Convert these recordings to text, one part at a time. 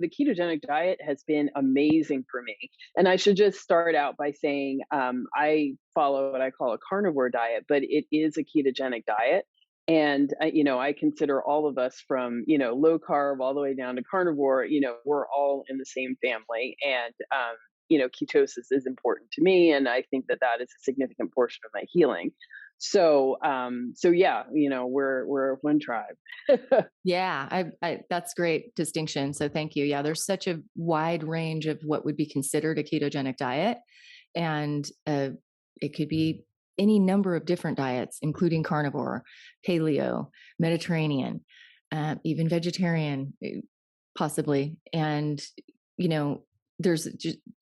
The ketogenic diet has been amazing for me. And I should just start out by saying I follow what I call a carnivore diet, but it is a ketogenic diet. And, I consider all of us from, low carb all the way down to carnivore, we're all in the same family. And, ketosis is important to me. And I think that that is a significant portion of my healing. So yeah, we're one tribe. Yeah, that's great distinction. So thank you. Yeah, there's such a wide range of what would be considered a ketogenic diet, and it could be any number of different diets, including carnivore, paleo, Mediterranean, even vegetarian, possibly. And there's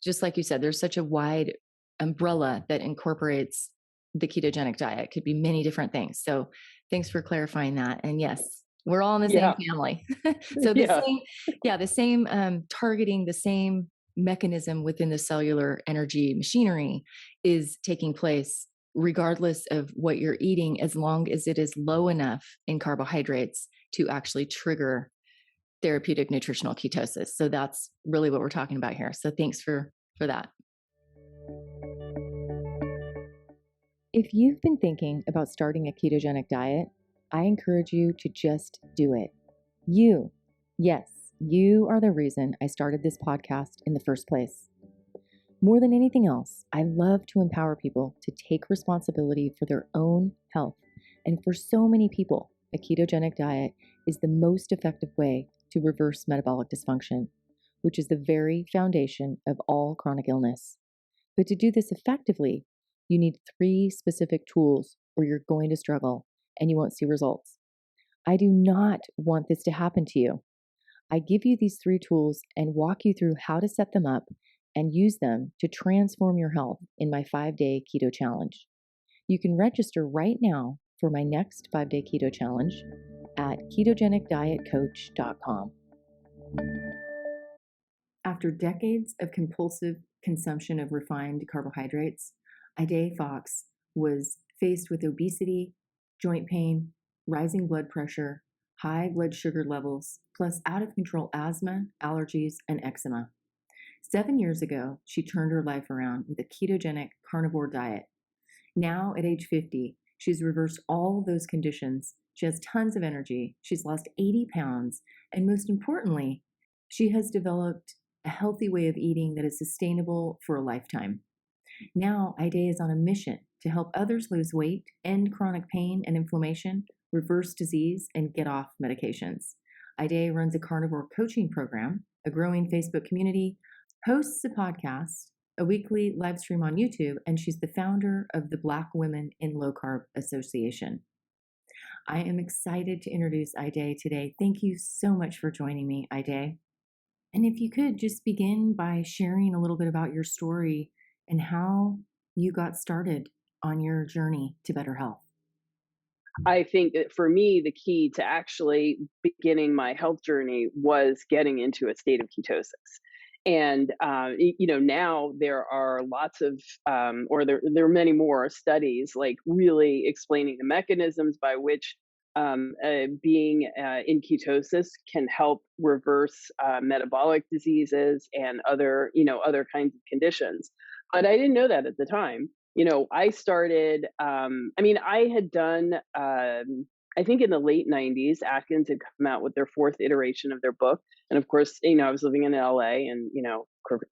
just like you said, there's such a wide umbrella that incorporates the ketogenic diet. Could be many different things. So thanks for clarifying that. And yes, we're all in the same Yeah. family. So Yeah. the same targeting, the same mechanism within the cellular energy machinery is taking place regardless of what you're eating, as long as it is low enough in carbohydrates to actually trigger therapeutic nutritional ketosis. So that's really what we're talking about here. So thanks for that. If you've been thinking about starting a ketogenic diet, I encourage you to just do it. Yes, you are the reason I started this podcast in the first place. More than anything else, I love to empower people to take responsibility for their own health. And for so many people, a ketogenic diet is the most effective way to reverse metabolic dysfunction, which is the very foundation of all chronic illness. But to do this effectively, you need 3 specific tools or you're going to struggle and you won't see results. I do not want this to happen to you. I give you these 3 tools and walk you through how to set them up and use them to transform your health in my 5-day keto challenge. You can register right now for my next 5-day keto challenge at ketogenicdietcoach.com. After decades of compulsive consumption of refined carbohydrates, Ida Fox was faced with obesity, joint pain, rising blood pressure, high blood sugar levels, plus out-of-control asthma, allergies, and eczema. 7 years ago, she turned her life around with a ketogenic carnivore diet. Now, at age 50, she's reversed all those conditions. She has tons of energy. She's lost 80 pounds. And most importantly, she has developed a healthy way of eating that is sustainable for a lifetime. Now, Ida is on a mission to help others lose weight, end chronic pain and inflammation, reverse disease, and get off medications. Ida runs a carnivore coaching program, a growing Facebook community, hosts a podcast, a weekly live stream on YouTube, and she's the founder of the Black Women in Low Carb Association. I am excited to introduce Ida today. Thank you so much for joining me, Ida. And if you could just begin by sharing a little bit about your story and how you got started on your journey to better health. I think that for me, the key to actually beginning my health journey was getting into a state of ketosis. And, now there are lots of, or there are many more studies like really explaining the mechanisms by which being in ketosis can help reverse metabolic diseases and other kinds of conditions. But I didn't know that at the time. I started, I had done, I think in the late 90s, Atkins had come out with their 4th iteration of their book. And of course, I was living in LA and,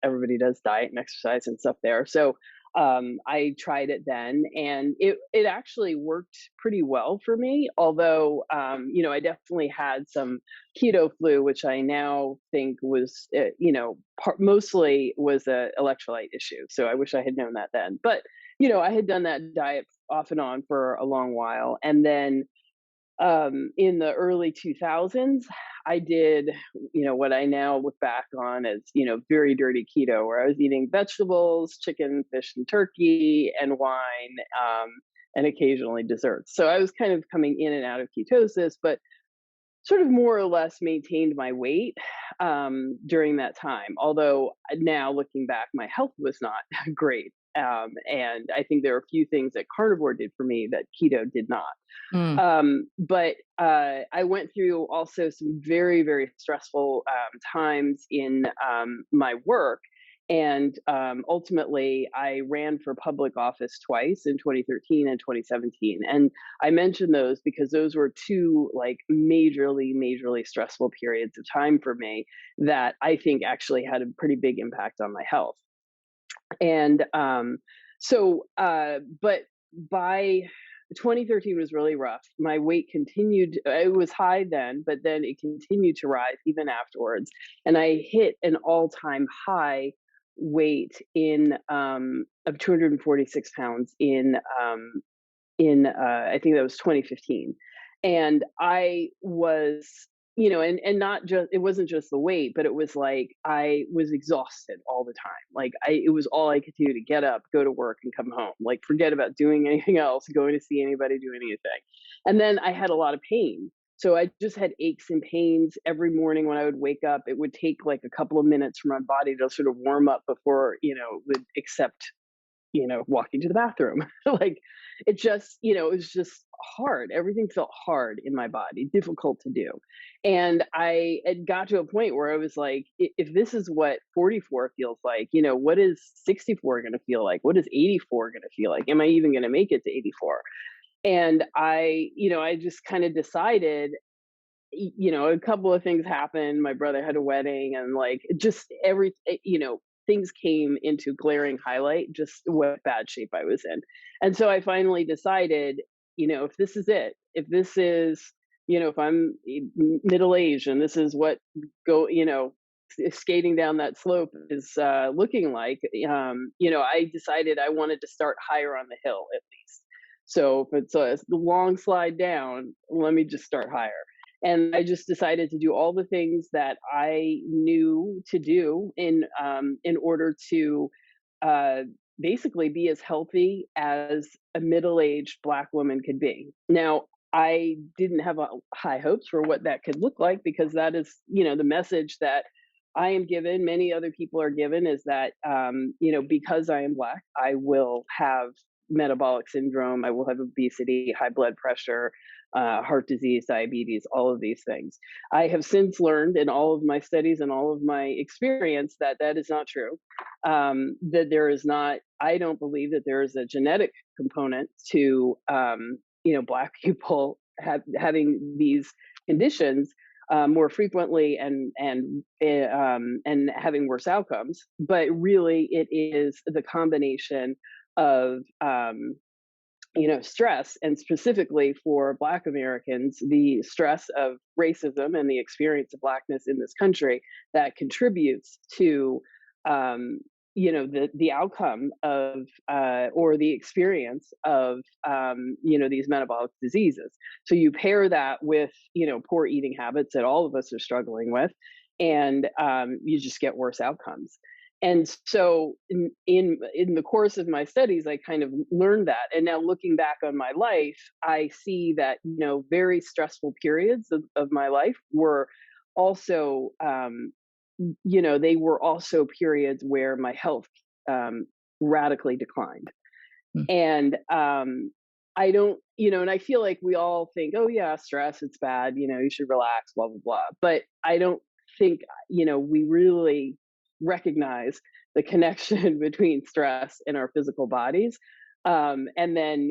everybody does diet and exercise and stuff there. So I tried it then and it actually worked pretty well for me. Although, I definitely had some keto flu, which I now think was, mostly was a electrolyte issue. So I wish I had known that then. But I had done that diet off and on for a long while. And then in the early 2000s, I did, what I now look back on as, very dirty keto, where I was eating vegetables, chicken, fish, and turkey, and wine, and occasionally desserts. So I was kind of coming in and out of ketosis, but sort of more or less maintained my weight during that time. Although now looking back, my health was not great And I think there are a few things that carnivore did for me that keto did not. Mm. But I went through also some very, very stressful times in my work. And ultimately, I ran for public office twice in 2013 and 2017. And I mention those because those were two like majorly stressful periods of time for me that I think actually had a pretty big impact on my health. And but by 2013 was really rough. My weight continued, it was high then, but then it continued to rise even afterwards. And I hit an all time high weight of 246 pounds I think that was 2015. And I was, and not just, it wasn't just the weight, but it was like I was exhausted all the time. Like it was all I could do to get up, go to work, and come home. Like forget about doing anything else, going to see anybody, do anything. And then I had a lot of pain. So I just had aches and pains every morning when I would wake up. It would take like a couple of minutes for my body to sort of warm up before, would accept, walking to the bathroom. Like it just, it was just hard. Everything felt hard in my body, difficult to do. And I had got to a point where I was like, if this is what 44 feels like, what is 64 going to feel like? What is 84 going to feel like? Am I even going to make it to 84? And I just kind of decided, a couple of things happened. My brother had a wedding and like just things came into glaring highlight, just what bad shape I was in. And so I finally decided, if this is it, if this is, if I'm middle aged and this is what go, skating down that slope is looking like, I decided I wanted to start higher on the hill at least. So if it's a long slide down, let me just start higher. And I just decided to do all the things that I knew to do in order to uh, basically be as healthy as a middle-aged Black woman could be. Now, I didn't have high hopes for what that could look like because that is, the message that I am given. Many other people are given is that, because I am Black, I will have metabolic syndrome, I will have obesity, high blood pressure, heart disease, diabetes, all of these things. I have since learned in all of my studies and all of my experience that that is not true. That there is not, I don't believe that there is a genetic component to, Black people having these conditions more frequently and having worse outcomes. But really, it is the combination of stress, and specifically for Black Americans, the stress of racism and the experience of Blackness in this country that contributes to, the outcome of or the experience of, these metabolic diseases. So you pair that with, poor eating habits that all of us are struggling with, and you just get worse outcomes. And so in the course of my studies, I kind of learned that. And now looking back on my life, I see that, very stressful periods of my life were also, they were also periods where my health radically declined. Mm. And I don't, and I feel like we all think, oh yeah, stress, it's bad, you should relax, blah, blah, blah. But I don't think, we really recognize the connection between stress and our physical bodies. And then,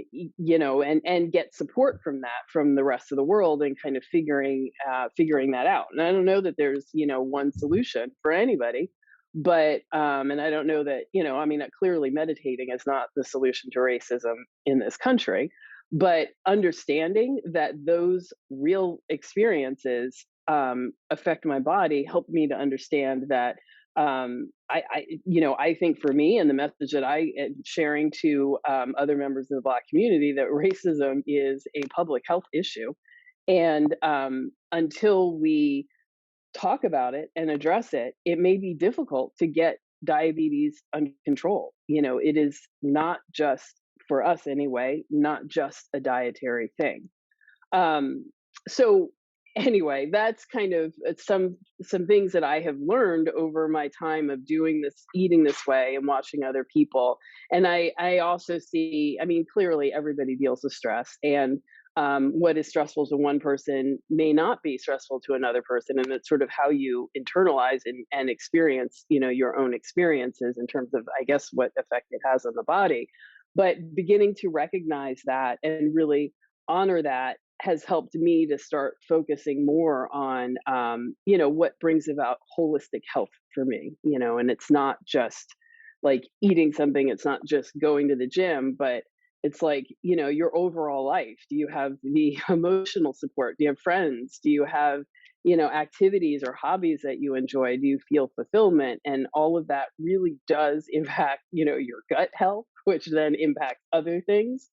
and get support from that from the rest of the world and kind of figuring that out. And I don't know that there's, one solution for anybody, but and I don't know that, clearly meditating is not the solution to racism in this country, but understanding that those real experiences affect my body helped me to understand that, I think for me, and the message that I am sharing to other members of the Black community, that racism is a public health issue. And until we talk about it and address it, it may be difficult to get diabetes under control. It is not just, for us anyway, not just a dietary thing. So anyway, that's kind of some things that I have learned over my time of doing this, eating this way, and watching other people. And I also see, I mean, clearly everybody deals with stress, and what is stressful to one person may not be stressful to another person, and it's sort of how you internalize and experience, your own experiences in terms of, I guess, what effect it has on the body. But beginning to recognize that and really honor that has helped me to start focusing more on, what brings about holistic health for me, and it's not just like eating something, it's not just going to the gym, but it's like, your overall life. Do you have the emotional support? Do you have friends? Do you have, activities or hobbies that you enjoy? Do you feel fulfillment? And all of that really does impact, your gut health, which then impacts other things.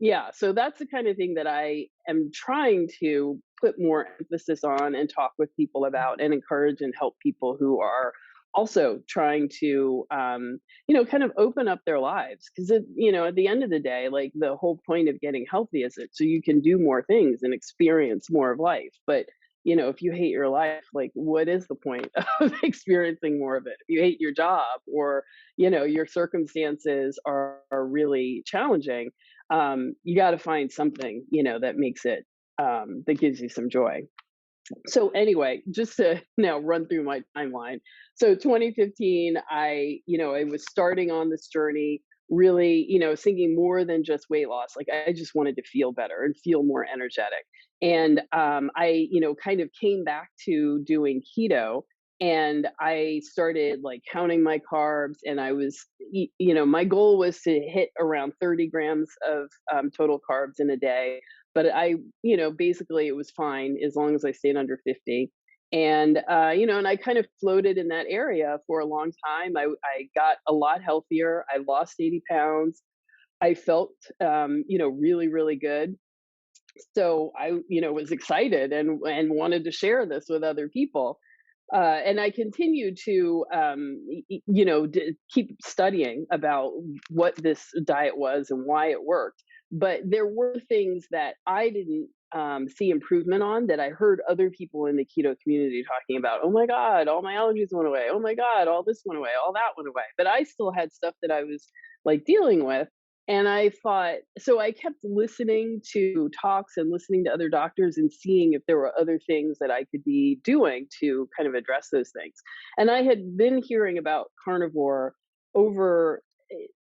Yeah, so that's the kind of thing that I am trying to put more emphasis on and talk with people about and encourage and help people who are also trying to, kind of open up their lives. Because, at the end of the day, like the whole point of getting healthy is it so you can do more things and experience more of life. But, if you hate your life, like what is the point of experiencing more of it? If you hate your job or, your circumstances are really challenging, you got to find something, that makes it, that gives you some joy. So anyway, just to now run through my timeline. So 2015, I was starting on this journey, really, thinking more than just weight loss. Like I just wanted to feel better and feel more energetic. And I, kind of came back to doing keto, and I started like counting my carbs, and my goal was to hit around 30 grams of total carbs in a day. But basically it was fine as long as I stayed under 50. And, and I kind of floated in that area for a long time. I got a lot healthier. I lost 80 pounds. I felt, really, really good. So I, was excited and wanted to share this with other people. And I continued to, keep studying about what this diet was and why it worked. But there were things that I didn't see improvement on that I heard other people in the keto community talking about. Oh my God, all my allergies went away. Oh my God, all this went away, all that went away. But I still had stuff that I was like dealing with. And I thought, so I kept listening to talks and listening to other doctors and seeing if there were other things that I could be doing to kind of address those things. And I had been hearing about carnivore over,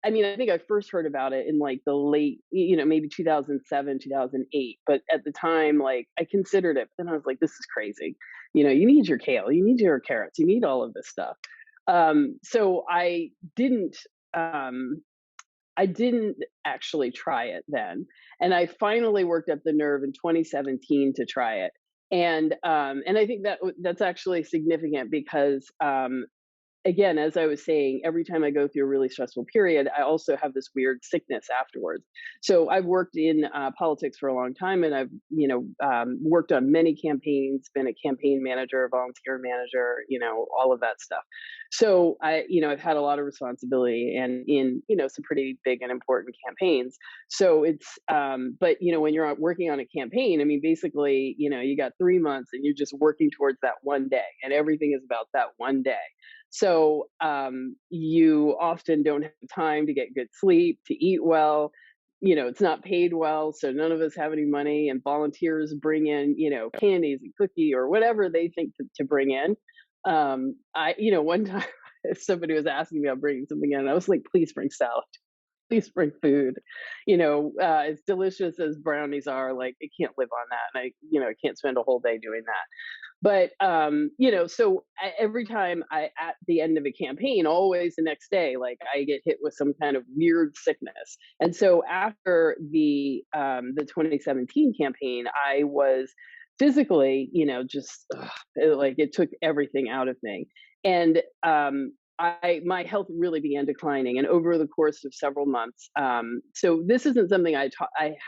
I mean, I think I first heard about it in like the late, maybe 2007, 2008. But at the time, like I considered it, but then I was like, this is crazy. You need your kale, you need your carrots, you need all of this stuff. So um, I didn't actually try it then, and I finally worked up the nerve in 2017 to try it, and I think that's actually significant because, again, as I was saying, every time I go through a really stressful period, I also have this weird sickness afterwards. So I've worked in politics for a long time, and I've worked on many campaigns, been a campaign manager, volunteer manager, all of that stuff. So I've had a lot of responsibility and in some pretty big and important campaigns. So it's but when you're working on a campaign, I mean, basically, you got 3 months and you're just working towards that one day, and everything is about that one day. So you often don't have time to get good sleep, to eat well. It's not paid well, so none of us have any money. And volunteers bring in, candies and cookie or whatever they think to bring in. One time somebody was asking me about bringing something in, and I was like, "Please bring salad. Please bring food." As delicious as brownies are, like I can't live on that, and I can't spend a whole day doing that. But, so every time at the end of a campaign, always the next day, like I get hit with some kind of weird sickness. And so after the 2017 campaign, I was physically, just like it took everything out of me. And, my health really began declining, and over the course of several months. So this isn't something I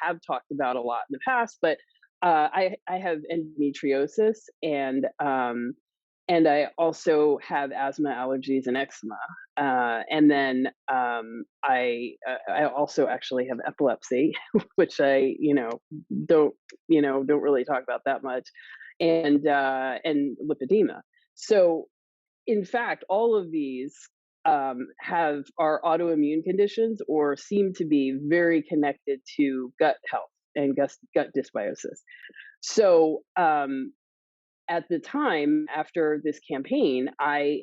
have talked about a lot in the past, but I have endometriosis, and I also have asthma, allergies, and eczema. And then I also actually have epilepsy, which I don't don't really talk about that much, and lipedema. So in fact, all of these have are autoimmune conditions or seem to be very connected to gut health and gut dysbiosis. So at the time after this campaign, I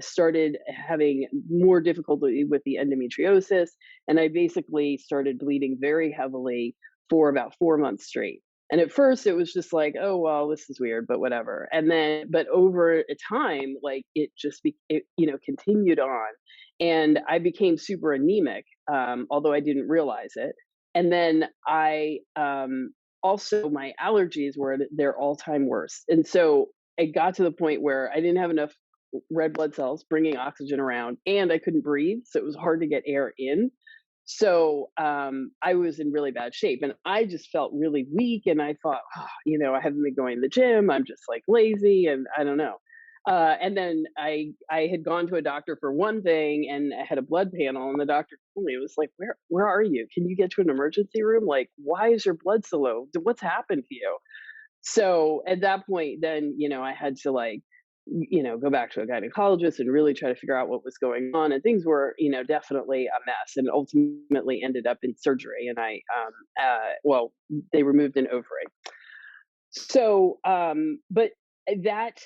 started having more difficulty with the endometriosis, and I basically started bleeding very heavily for about 4 months straight. And at first, it was just like, oh well, this is weird, but whatever. And then, but over a time, like it just continued on, and I became super anemic, although I didn't realize it. And then also my allergies were at their all-time worst. And so it got to the point where I didn't have enough red blood cells bringing oxygen around, and I couldn't breathe. So it was hard to get air in. So I was in really bad shape, and I just felt really weak. And I thought, oh, I haven't been going to the gym. I'm just like lazy, and I don't know. And then I had gone to a doctor for one thing, and I had a blood panel, and the doctor told me, it was like, where are you? Can you get to an emergency room? Like, why is your blood so low? What's happened to you? So at that point, then I had to like go back to a gynecologist and really try to figure out what was going on. And things were definitely a mess, and ultimately ended up in surgery. And well, they removed an ovary. So but that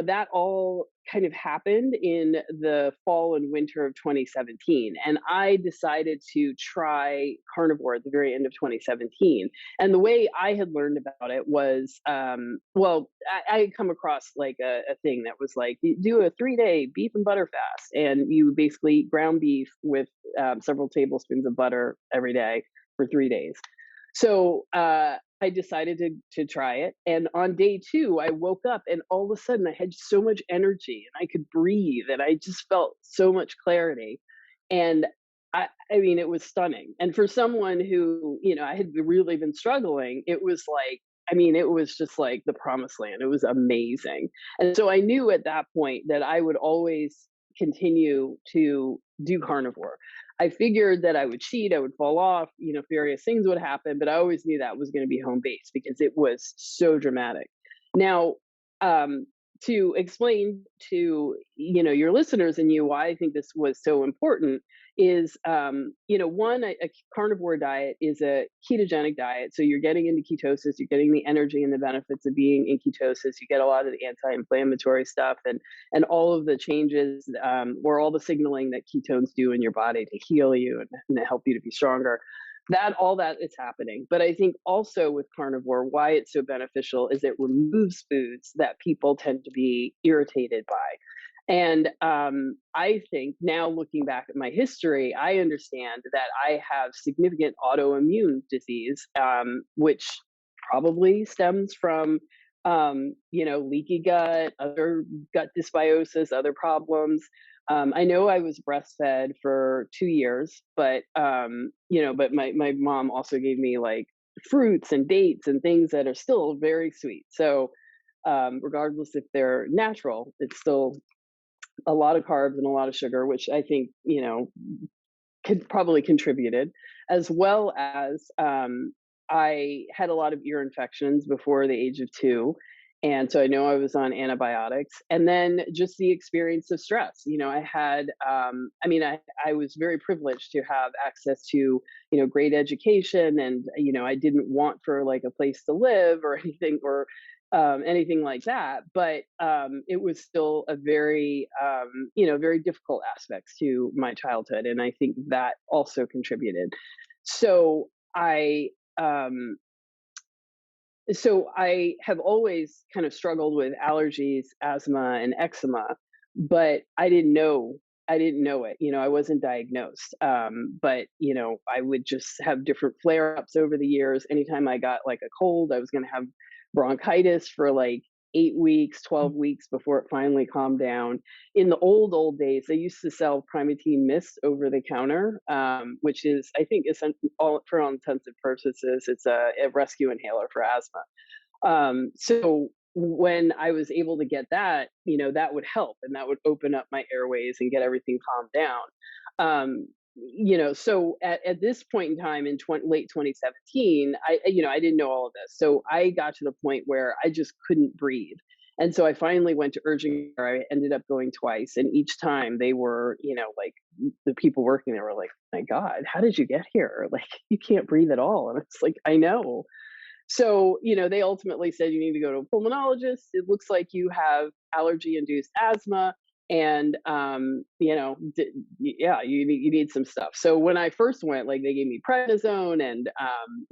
that all kind of happened in the fall and winter of 2017. And I decided to try carnivore at the very end of 2017. And the way I had learned about it was, well, I had come across like a thing that was like, you do a 3-day beef and butter fast, and you basically eat ground beef with several tablespoons of butter every day for 3 days. So I decided to try it, and on day 2, I woke up, and all of a sudden, I had so much energy, and I could breathe, and I just felt so much clarity, and I mean, it was stunning. And for someone who, I had really been struggling, it was like, I mean, it was just like the promised land. It was amazing. And so I knew at that point that I would always continue to do carnivore. I figured that I would cheat, I would fall off, various things would happen, but I always knew that was going to be home base because it was so dramatic. Now, um, to explain to your listeners and you why I think this was so important is, one, a carnivore diet is a ketogenic diet, so you're getting into ketosis, you're getting the energy and the benefits of being in ketosis, you get a lot of the anti-inflammatory stuff, and all of the changes, or all the signaling that ketones do in your body to heal you and to help you to be stronger. All that is happening. But I think also with carnivore, why it's so beneficial is it removes foods that people tend to be irritated by. And I think now, looking back at my history, I understand that I have significant autoimmune disease, which probably stems from leaky gut, other gut dysbiosis, other problems. I know I was breastfed for 2 years, but my mom also gave me like fruits and dates and things that are still very sweet. So regardless if they're natural, it's still a lot of carbs and a lot of sugar, which I think could probably contributed, as well as I had a lot of ear infections before the age of 2. And so I know I was on antibiotics, and then just the experience of stress. I had, I was very privileged to have access to, great education, and, I didn't want for like a place to live or anything like that. But it was still a very, very difficult aspects to my childhood. And I think that also contributed. So I, um, so I have always kind of struggled with allergies, asthma, and eczema, but I didn't know it. I wasn't diagnosed. But I would just have different flare-ups over the years. Anytime I got like a cold, I was going to have bronchitis for like 8 weeks, 12 weeks before it finally calmed down. In the old days, they used to sell Primatene Mist over the counter, which is, I think, for all intents and purposes, it's a rescue inhaler for asthma. So when I was able to get that, that would help and that would open up my airways and get everything calmed down. So at this point in time in late 2017, I didn't know all of this. So I got to the point where I just couldn't breathe. And so I finally went to urgent care. I ended up going twice. And each time they were, like the people working there were like, my God, how did you get here? Like, you can't breathe at all. And it's like, I know. So, they ultimately said you need to go to a pulmonologist. It looks like you have allergy-induced asthma, and yeah, you need some stuff. So when I first went, like they gave me prednisone and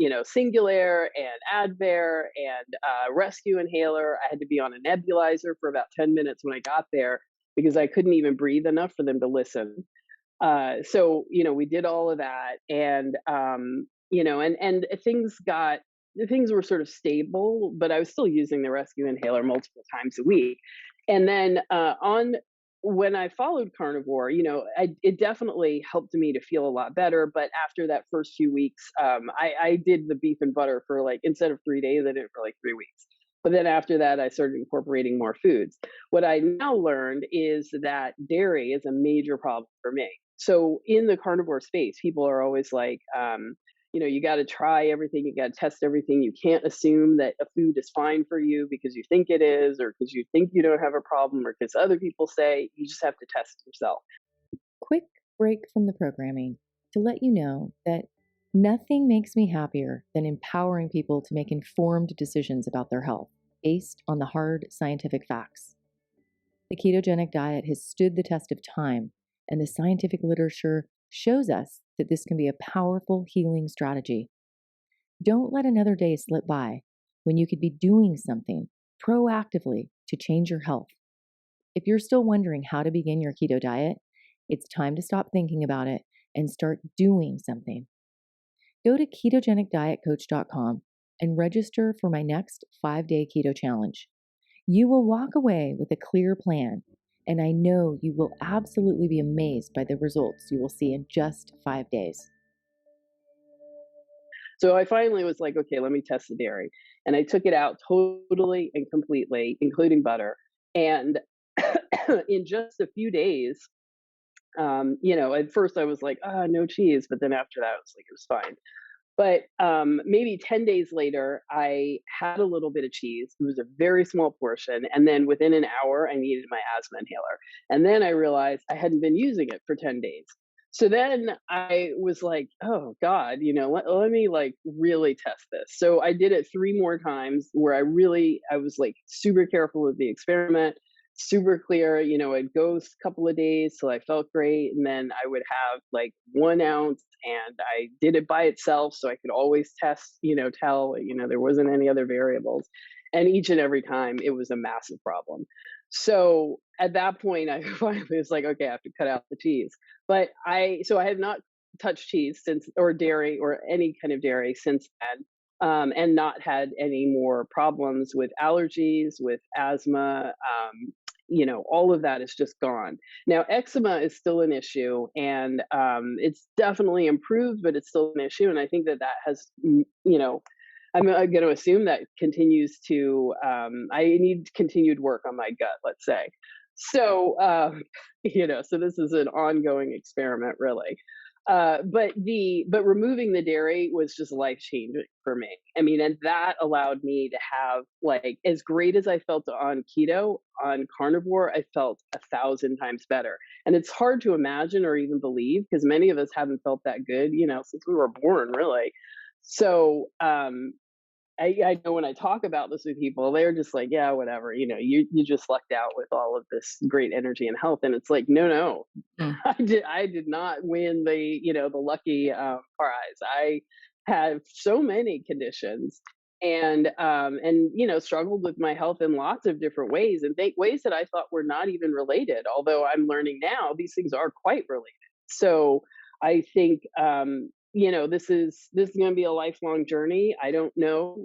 Singulair and Advair and rescue inhaler. I had to be on a nebulizer for about 10 minutes when I got there because I couldn't even breathe enough for them to listen. So we did all of that, and and things were sort of stable, but I was still using the rescue inhaler multiple times a week. And then on when I followed carnivore, it definitely helped me to feel a lot better. But after that first few weeks, I did the beef and butter for like, instead of 3 days, I did it for like 3 weeks. But then after that, I started incorporating more foods. What I now learned is that dairy is a major problem for me. So in the carnivore space, people are always like, you got to try everything, you got to test everything. You can't assume that a food is fine for you because you think it is, or because you think you don't have a problem, or because other people say. You just have to test yourself. Quick break from the programming to let you know that nothing makes me happier than empowering people to make informed decisions about their health based on the hard scientific facts. The ketogenic diet has stood the test of time, and the scientific literature shows us that this can be a powerful healing strategy. Don't let another day slip by when you could be doing something proactively to change your health. If you're still wondering how to begin your keto diet, it's time to stop thinking about it and start doing something. Go to ketogenicdietcoach.com and register for my next 5-day keto challenge. You will walk away with a clear plan, and I know you will absolutely be amazed by the results you will see in just 5 days. So I finally was like, okay, let me test the dairy. And I took it out totally and completely, including butter. And in just a few days, at first I was like, no cheese. But then after that, I was like, it was fine. But maybe 10 days later, I had a little bit of cheese. It was a very small portion. And then within an hour, I needed my asthma inhaler. And then I realized I hadn't been using it for 10 days. So then I was like, oh God, let me like really test this. So I did it 3 more times where I was like super careful with the experiment, super clear. I'd go a couple of days till I felt great. And then I would have like 1 ounce, and I did it by itself so I could always test, tell, there wasn't any other variables. And each and every time it was a massive problem. So at that point, I finally was like, okay, I have to cut out the cheese. But I have not touched cheese since, or dairy, or any kind of dairy since then. And not had any more problems with allergies, with asthma. All of that is just gone. Now, eczema is still an issue, and it's definitely improved, but it's still an issue. And I think that has, I'm going to assume that continues to, I need continued work on my gut, let's say. So, so this is an ongoing experiment, really. But removing the dairy was just life changing for me. I mean, and that allowed me to have, like, as great as I felt on keto, on carnivore, I felt 1,000 times better. And it's hard to imagine or even believe because many of us haven't felt that good, since we were born, really. So, I know when I talk about this with people, they're just like, yeah, whatever, you just lucked out with all of this great energy and health. And it's like, no, Mm. I did not win the lucky prize. I have so many conditions, and struggled with my health in lots of different ways, and ways that I thought were not even related. Although I'm learning now these things are quite related. So I think this is going to be a lifelong journey. I don't know.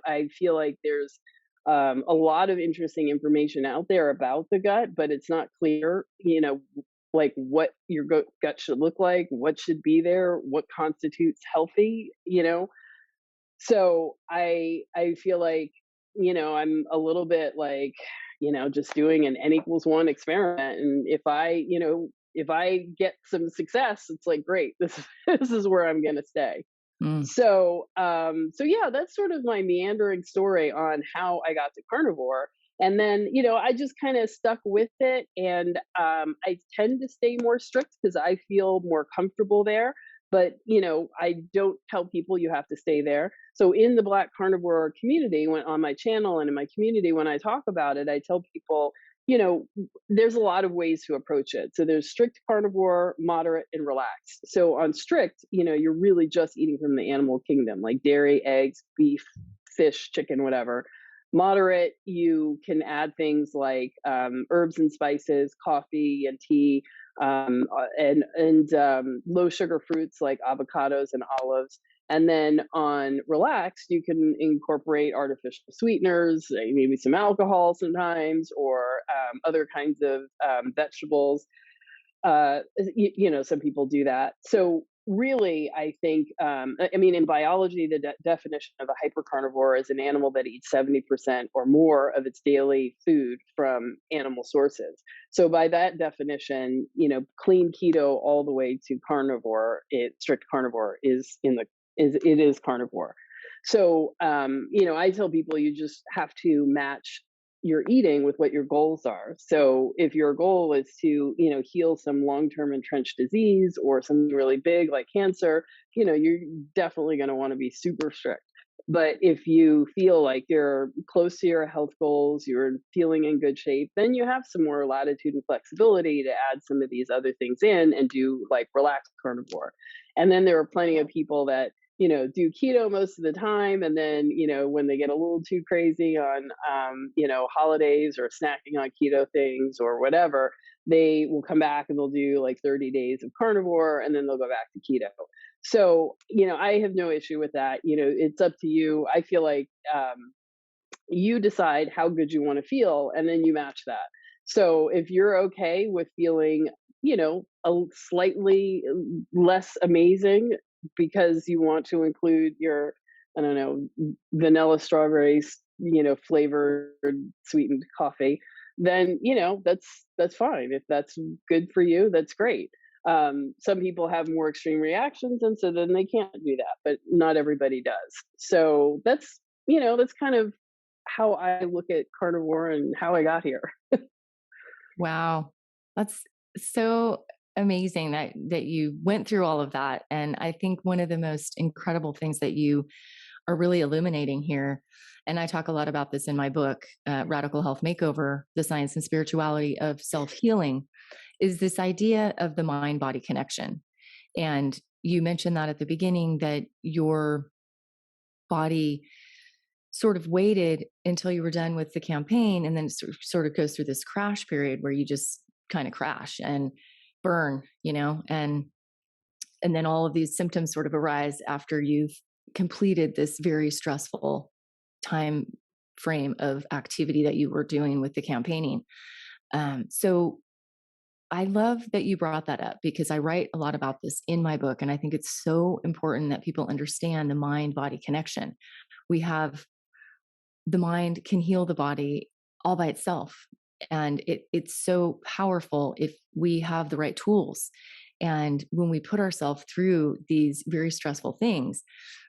I feel like there's a lot of interesting information out there about the gut, but it's not clear, like what your gut should look like, what should be there, what constitutes healthy. So I feel like I'm a little bit like, just doing an N equals one experiment. And if I get some success, it's like, great, this is where I'm going to stay. Mm. So yeah, that's sort of my meandering story on how I got to carnivore. And then, I just kind of stuck with it. And I tend to stay more strict because I feel more comfortable there. But, I don't tell people you have to stay there. So in the Black carnivore community, when on my channel and in my community, when I talk about it, I tell people, you know, there's a lot of ways to approach it. So there's strict carnivore, moderate, and relaxed. So on strict, you're really just eating from the animal kingdom, like dairy, eggs, beef, fish, chicken, whatever. Moderate, you can add things like herbs and spices, coffee and tea, and low sugar fruits like avocados and olives. And then on relaxed, you can incorporate artificial sweeteners, maybe some alcohol sometimes, or other kinds of vegetables. Some people do that. So really, I think, I mean, in biology, the definition of a hypercarnivore is an animal that eats 70% or more of its daily food from animal sources. So by that definition, clean keto all the way to carnivore, strict carnivore is carnivore. So, I tell people you just have to match your eating with what your goals are. So if your goal is to, heal some long-term entrenched disease or something really big like cancer, you're definitely going to want to be super strict. But if you feel like you're close to your health goals, you're feeling in good shape, then you have some more latitude and flexibility to add some of these other things in and do like relaxed carnivore. And then there are plenty of people that do keto most of the time. And then, when they get a little too crazy on, holidays or snacking on keto things or whatever, they will come back and they'll do like 30 days of carnivore and then they'll go back to keto. So, I have no issue with that. It's up to you. I feel like you decide how good you want to feel and then you match that. So if you're okay with feeling, a slightly less amazing because you want to include your, I don't know, vanilla strawberries, flavored sweetened coffee, then, that's fine. If that's good for you, that's great. Some people have more extreme reactions and so then they can't do that, but not everybody does. So that's kind of how I look at carnivore and how I got here. Wow. That's so amazing that you went through all of that. And I think one of the most incredible things that you are really illuminating here, and I talk a lot about this in my book, Radical Health Makeover: The Science and Spirituality of Self-Healing, is this idea of the mind-body connection. And you mentioned that at the beginning, that your body sort of waited until you were done with the campaign, and then sort of goes through this crash period where you just kind of crash and burn, and then all of these symptoms sort of arise after you've completed this very stressful time frame of activity that you were doing with the campaigning. So I love that you brought that up, because I write a lot about this in my book, and I think it's so important that people understand the mind-body connection. We have the mind can heal the body all by itself. And it's so powerful if we have the right tools. And when we put ourselves through these very stressful things,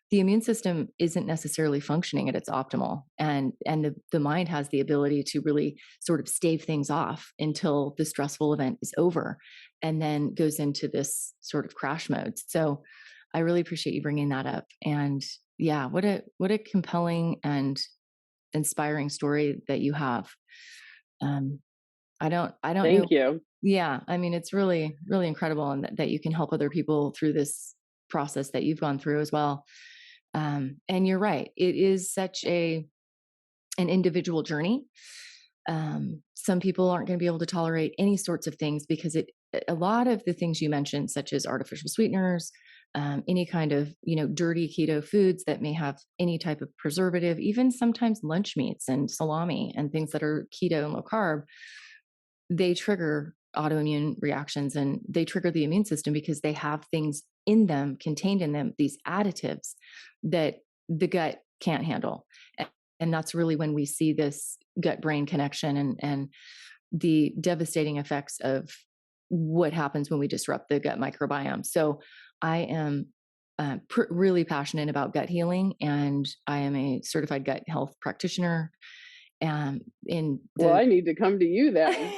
the immune system isn't necessarily functioning at its optimal. And the mind has the ability to really sort of stave things off until the stressful event is over, and then goes into this sort of crash mode. So I really appreciate you bringing that up. And yeah, what a compelling and inspiring story that you have. Um, I don't know. Thank you. Yeah. I mean, it's really, really incredible, and that you can help other people through this process that you've gone through as well. And you're right. It is such an individual journey. Some people aren't going to be able to tolerate any sorts of things, because a lot of the things you mentioned, such as artificial sweeteners, any kind of, dirty keto foods that may have any type of preservative, even sometimes lunch meats and salami and things that are keto and low carb, they trigger autoimmune reactions, and they trigger the immune system because they have things in them, contained in them, these additives that the gut can't handle. And that's really when we see this gut brain connection and the devastating effects of what happens when we disrupt the gut microbiome. So I am really passionate about gut healing, and I am a certified gut health practitioner. In Well, the I need to come to you then.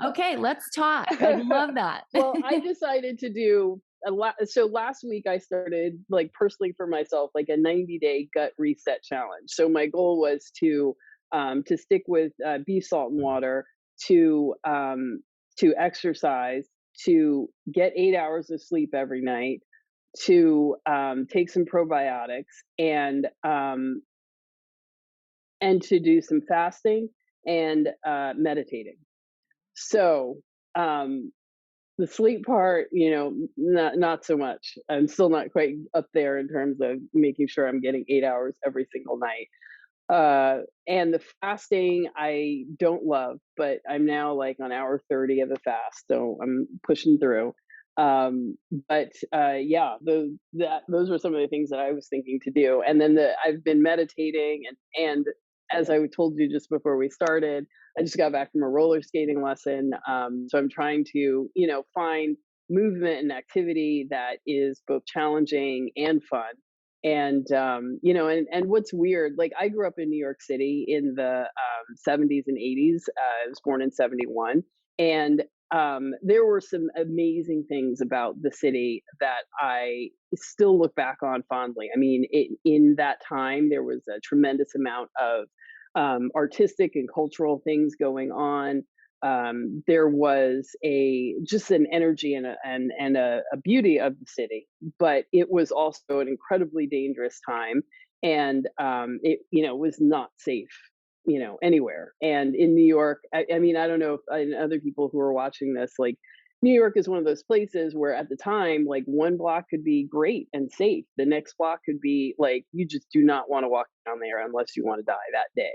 okay, let's talk. I'd love that. Well, I decided to do a lot. So last week I started, like, personally for myself, like a 90-day gut reset challenge. So my goal was to stick with beef salt and water, to exercise, to get 8 hours of sleep every night, to take some probiotics, and to do some fasting and meditating. So, um, the sleep part, not so much. I'm still not quite up there in terms of making sure I'm getting 8 hours every single night. And the fasting I don't love, but I'm now like on hour 30 of the fast, so I'm pushing through. But yeah, those were some of the things that I was thinking to do. And then I've been meditating, and as I told you just before we started, I just got back from a roller skating lesson. So I'm trying to, find movement and activity that is both challenging and fun. And what's weird, like, I grew up in New York City in the 70s and 80s. I was born in 71. And there were some amazing things about the city that I still look back on fondly. I mean, in that time, there was a tremendous amount of artistic and cultural things going on. There was a just an energy and a beauty of the city, but it was also an incredibly dangerous time, and it was not safe, anywhere. And in New York, I mean, I don't know if and other people who are watching this, like, New York is one of those places where at the time, like, one block could be great and safe. The next block could be like, you just do not want to walk down there unless you want to die that day.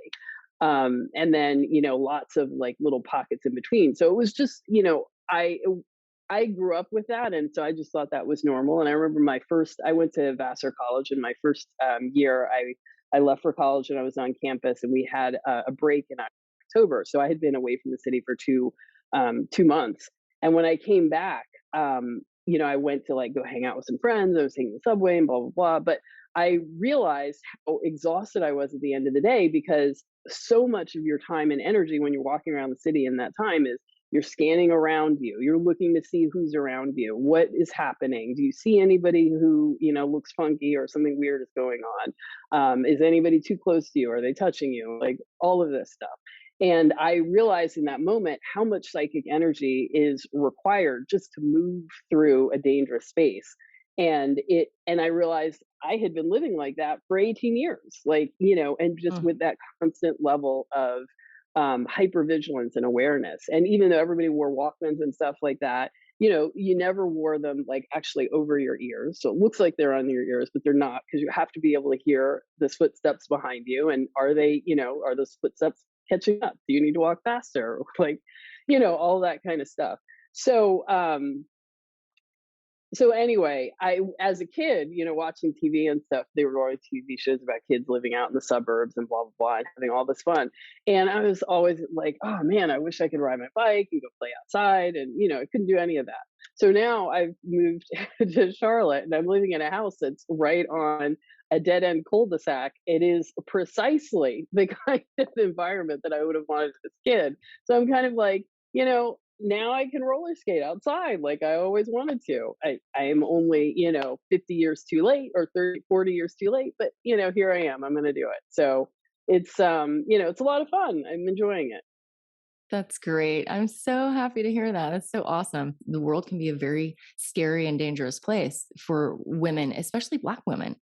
And then, lots of like little pockets in between. So it was just, I grew up with that, and so I just thought that was normal. And I remember I went to Vassar College, and my first year, I left for college and I was on campus, and we had a break in October. So I had been away from the city for 2 months. And when I came back, I went to like go hang out with some friends. I was taking the subway and blah, blah, blah. But I realized how exhausted I was at the end of the day, because so much of your time and energy when you're walking around the city in that time is you're scanning around you. You're looking to see who's around you. What is happening? Do you see anybody who, looks funky or something weird is going on? Is anybody too close to you? Are they touching you? Like, all of this stuff. And I realized in that moment how much psychic energy is required just to move through a dangerous space. And I realized I had been living like that for 18 years, like, and just Mm. with that constant level of hypervigilance and awareness. And even though everybody wore Walkmans and stuff like that, you never wore them like actually over your ears. So it looks like they're on your ears, but they're not, because you have to be able to hear the footsteps behind you. And are those footsteps catching up? Do you need to walk faster? Like, all that kind of stuff. So anyway, as a kid, watching TV and stuff, there were always TV shows about kids living out in the suburbs and blah, blah, blah, and having all this fun. And I was always like, oh man, I wish I could ride my bike and go play outside. And, I couldn't do any of that. So now I've moved to Charlotte, and I'm living in a house that's right on a dead end cul-de-sac. It is precisely the kind of environment that I would have wanted as a kid. So I'm kind of like, now I can roller skate outside like I always wanted to. I am only, 50 years too late, or 30, 40 years too late, but here I am. I'm going to do it. So it's a lot of fun. I'm enjoying it. That's great. I'm so happy to hear that. That's so awesome. The world can be a very scary and dangerous place for women, especially Black women.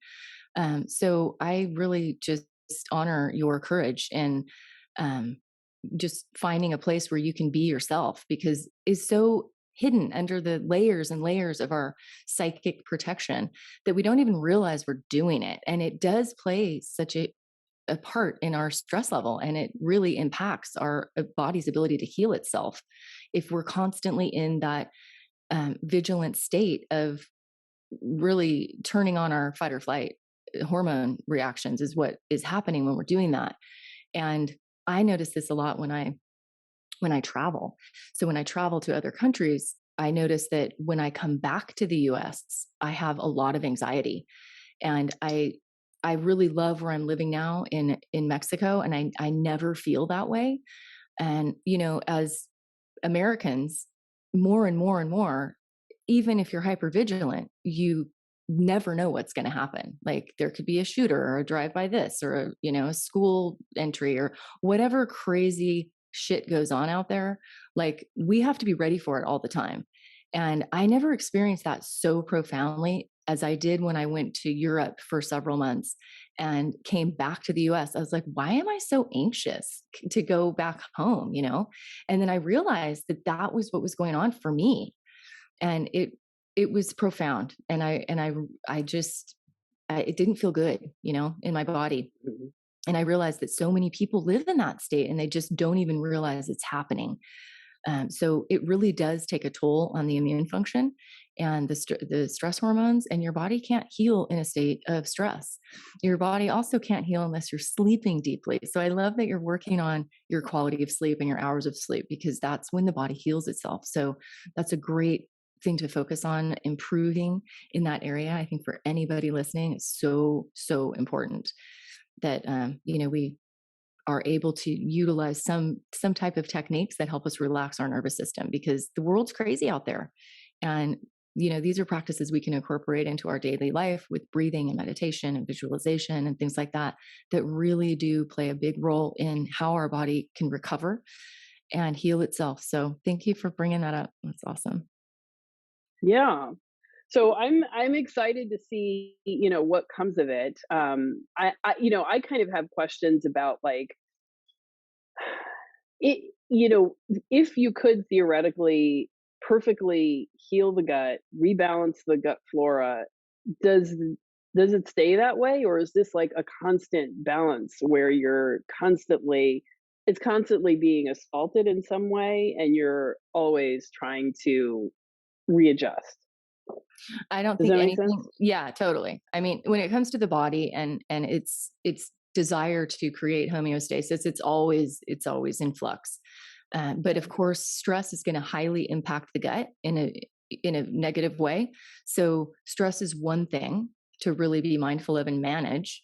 So I really just honor your courage and um, just finding a place where you can be yourself, because it's so hidden under the layers and layers of our psychic protection that we don't even realize we're doing it. And it does play such a part in our stress level, and it really impacts our body's ability to heal itself if we're constantly in that vigilant state of really turning on our fight or flight hormone reactions is what is happening when we're doing that. And I notice this a lot when I travel. So when I travel to other countries, I notice that when I come back to the US, I have a lot of anxiety. And I really love where I'm living now in Mexico, and I never feel that way. And as Americans, more and more and more, even if you're hyper vigilant, you never know what's going to happen. Like there could be a shooter or a drive by this or a school entry or whatever crazy shit goes on out there. Like we have to be ready for it all the time. And I never experienced that so profoundly as I did when I went to Europe for several months and came back to the US. I was like, why am I so anxious to go back home, And then I realized that that was what was going on for me. And it was profound. And I just, it didn't feel good, in my body. Mhm. And I realized that so many people live in that state and they just don't even realize it's happening. So it really does take a toll on the immune function and the stress hormones, and your body can't heal in a state of stress. Your body also can't heal unless you're sleeping deeply. So I love that you're working on your quality of sleep and your hours of sleep, because that's when the body heals itself. So that's a great thing to focus on improving in that area. I think for anybody listening, it's so, so important that, we are able to utilize some type of techniques that help us relax our nervous system, because the world's crazy out there. And these are practices we can incorporate into our daily life with breathing and meditation and visualization and things like that, that really do play a big role in how our body can recover and heal itself. So thank you for bringing that up. That's awesome. Yeah. So I'm excited to see, what comes of it. I kind of have questions about like it, if you could theoretically perfectly heal the gut, rebalance the gut flora, does does it stay that way, or is this like a constant balance where it's constantly being assaulted in some way and you're always trying to readjust? I don't Does think that make anything, sense? yeah, totally. I mean, when it comes to the body and its desire to create homeostasis, it's always in flux. But of course, stress is going to highly impact the gut in a negative way. So stress is one thing to really be mindful of and manage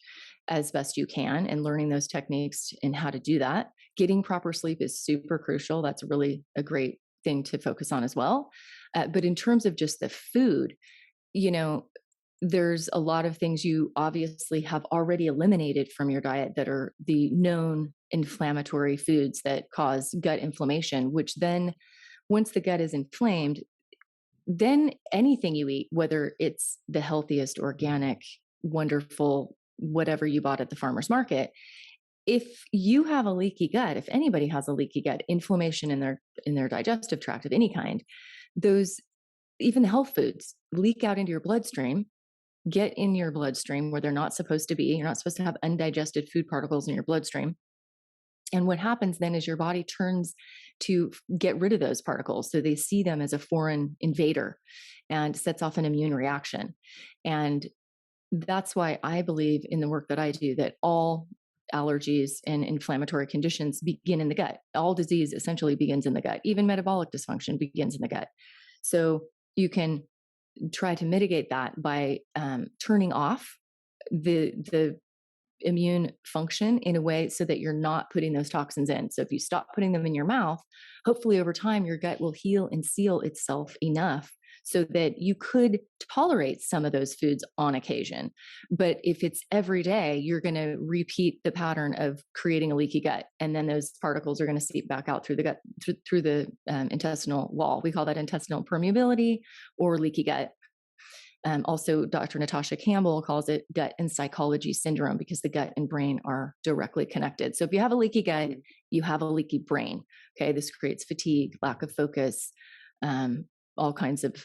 as best you can, and learning those techniques and how to do that. Getting proper sleep is super crucial. That's really a great thing to focus on as well. But in terms of just the food, you know, there's a lot of things you obviously have already eliminated from your diet that are the known inflammatory foods that cause gut inflammation, which then, once the gut is inflamed, then anything you eat, whether it's the healthiest, organic, wonderful, whatever you bought at the farmer's market, if you have a leaky gut, if anybody has a leaky gut, inflammation in their digestive tract of any kind, those, even the health foods, leak out into your bloodstream, get in your bloodstream where they're not supposed to be. You're not supposed to have undigested food particles in your bloodstream. And what happens then is your body turns to get rid of those particles. So they see them as a foreign invader and sets off an immune reaction. And that's why I believe in the work that I do, that all allergies and inflammatory conditions begin in the gut. All disease essentially begins in the gut. Even metabolic dysfunction begins in the gut. So you can try to mitigate that by turning off the immune function in a way so that you're not putting those toxins in. So if you stop putting them in your mouth, hopefully over time your gut will heal and seal itself enough so that you could tolerate some of those foods on occasion. But if it's every day, you're going to repeat the pattern of creating a leaky gut, and then those particles are going to seep back out through the gut, through the intestinal wall. We call that intestinal permeability or leaky gut. Also, Dr. Natasha Campbell calls it gut and psychology syndrome, because the gut and brain are directly connected. So if you have a leaky gut, you have a leaky brain. Okay, this creates fatigue, lack of focus, all kinds of,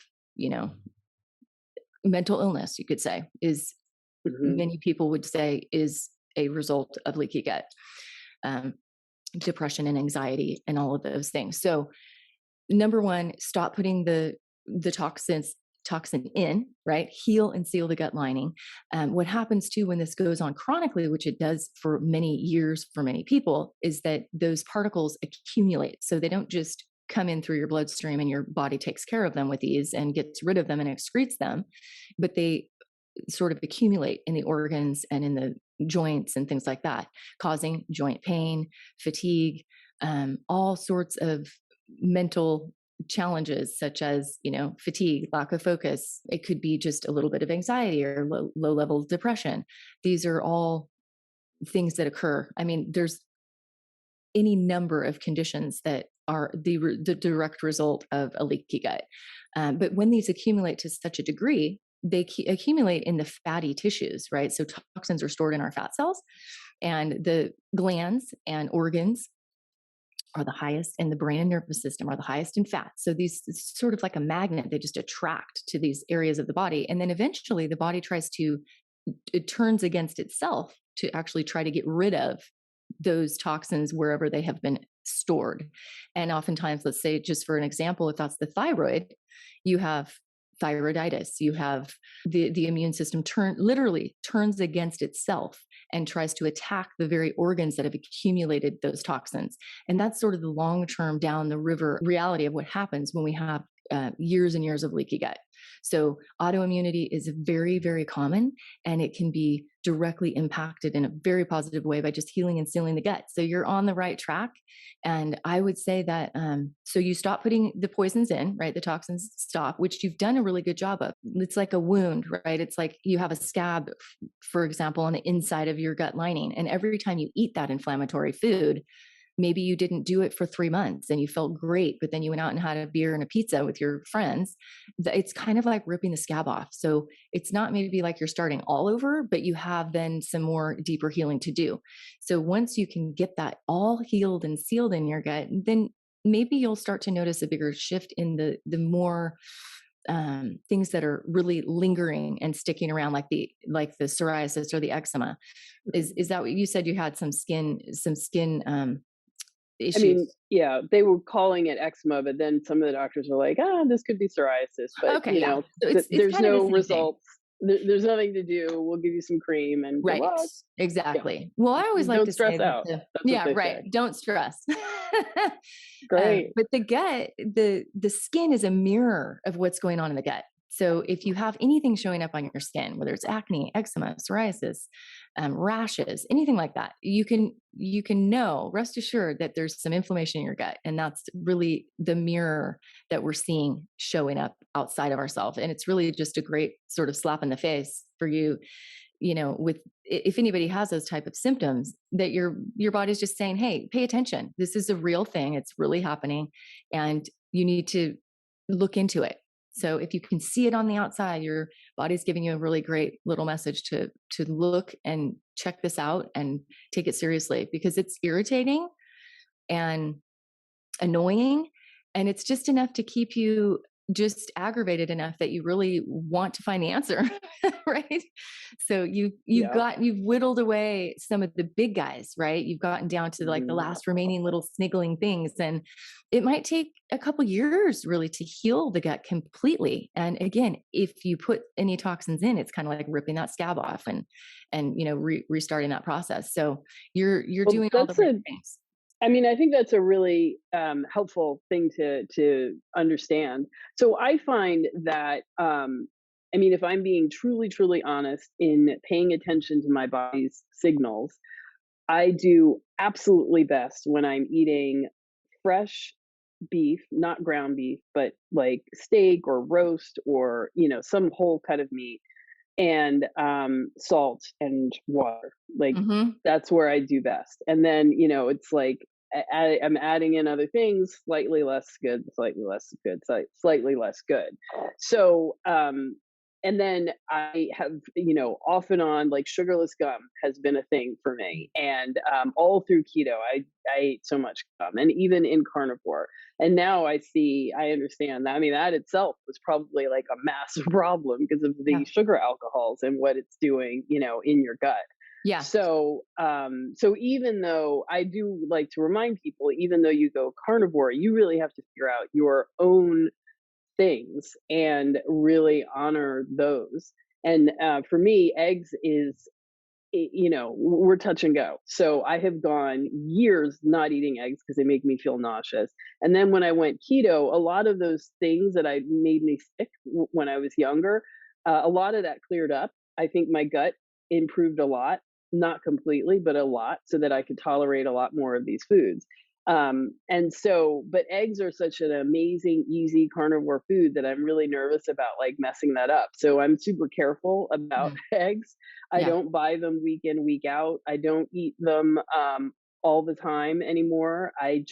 mental illness, you could say, is, Mhm. many people would say, is a result of leaky gut, um, depression and anxiety and all of those things. So number one, stop putting the toxins toxin in, right? Heal and seal the gut lining. What happens too when this goes on chronically, which it does for many years for many people, is that those particles accumulate. So they don't just come in through your bloodstream and your body takes care of them with ease and gets rid of them and excretes them, but they sort of accumulate in the organs and in the joints and things like that, causing joint pain, fatigue, all sorts of mental challenges such as fatigue, lack of focus. It could be just a little bit of anxiety or low level depression. These are all things that occur. I mean, there's any number of conditions that are the direct result of a leaky gut. But when these accumulate to such a degree, they accumulate in the fatty tissues, right? So toxins are stored in our fat cells, and the glands and organs are the highest, and the brain and nervous system are the highest in fat. So these, it's sort of like a magnet, they just attract to these areas of the body. And then eventually the body it turns against itself to actually try to get rid of those toxins wherever they have been stored. And oftentimes, let's say, just for an example, if that's the thyroid, you have thyroiditis, you have the immune system literally turns against itself and tries to attack the very organs that have accumulated those toxins. And that's sort of the long-term down the river reality of what happens when we have years and years of leaky gut. So autoimmunity is very, very common, and it can be directly impacted in a very positive way by just healing and sealing the gut. So you're on the right track. And I would say that, so you stop putting the poisons in, right? The toxins stop, which you've done a really good job of. It's like a wound, right? It's like you have a scab, for example, on the inside of your gut lining. And every time you eat that inflammatory food, maybe you didn't do it for 3 months and you felt great, but then you went out and had a beer and a pizza with your friends. It's kind of like ripping the scab off. So it's not maybe like you're starting all over, but you have then some more deeper healing to do. So once you can get that all healed and sealed in your gut, then maybe you'll start to notice a bigger shift in the more things that are really lingering and sticking around, like the psoriasis or the eczema. Is that what you said? You had some skin I mean, issues. yeah, they were calling it eczema, but then some of the doctors were like, "Ah, this could be psoriasis," but, Okay, yeah. So it's there's kind of the no same thing. results. There's nothing to do. We'll give you some cream and good Right. luck. Yeah. Exactly. Well, I always like Don't to say stress that out. That's what yeah, they right. say. Don't stress. Great. But the gut, the skin is a mirror of what's going on in the gut. So if you have anything showing up on your skin, whether it's acne, eczema, psoriasis, rashes, anything like that, you can know, rest assured that there's some inflammation in your gut, and that's really the mirror that we're seeing showing up outside of ourselves. And it's really just a great sort of slap in the face for you, with if anybody has those type of symptoms, that your body's just saying, hey, pay attention, this is a real thing, it's really happening, and you need to look into it. So if you can see it on the outside, your body's giving you a really great little message to look and check this out and take it seriously, because it's irritating and annoying, and it's just enough to keep you just aggravated enough that you really want to find the answer. Right? So Yeah. you've whittled away some of the big guys, right? You've gotten down to like the Mhm. last remaining little sniggling things, and it might take a couple years really to heal the gut completely. And again, if you put any toxins in, it's kind of like ripping that scab off and restarting that process. So you're Well, doing all the right things. I mean, I think that's a really helpful thing to understand. So I find that, I mean, if I'm being truly, truly honest in paying attention to my body's signals, I do absolutely best when I'm eating fresh beef, not ground beef, but like steak or roast or, some whole cut of meat and salt and water. Like Hmm. that's where I do best. And then, it's like I'm adding in other things, slightly less good, slightly less good, slightly less good. So, and then I have, off and on, like sugarless gum has been a thing for me. And all through keto, I ate so much gum, and even in carnivore. And now I understand that. I mean, that itself was probably like a massive problem because of Yeah. the sugar alcohols and what it's doing, in your gut. Yeah. So even though I do like to remind people, even though you go carnivore, you really have to figure out your own things and really honor those. And for me, eggs is, we're touch and go. So I have gone years not eating eggs because they make me feel nauseous. And then when I went keto, a lot of those things that I made me sick when I was younger, a lot of that cleared up. I think my gut improved a lot, not completely, but a lot, so that I could tolerate a lot more of these foods. And so, but eggs are such an amazing, easy carnivore food that I'm really nervous about like messing that up. So I'm super careful about Mm. eggs. I Yeah. don't buy them week in, week out. I don't eat them all the time anymore. I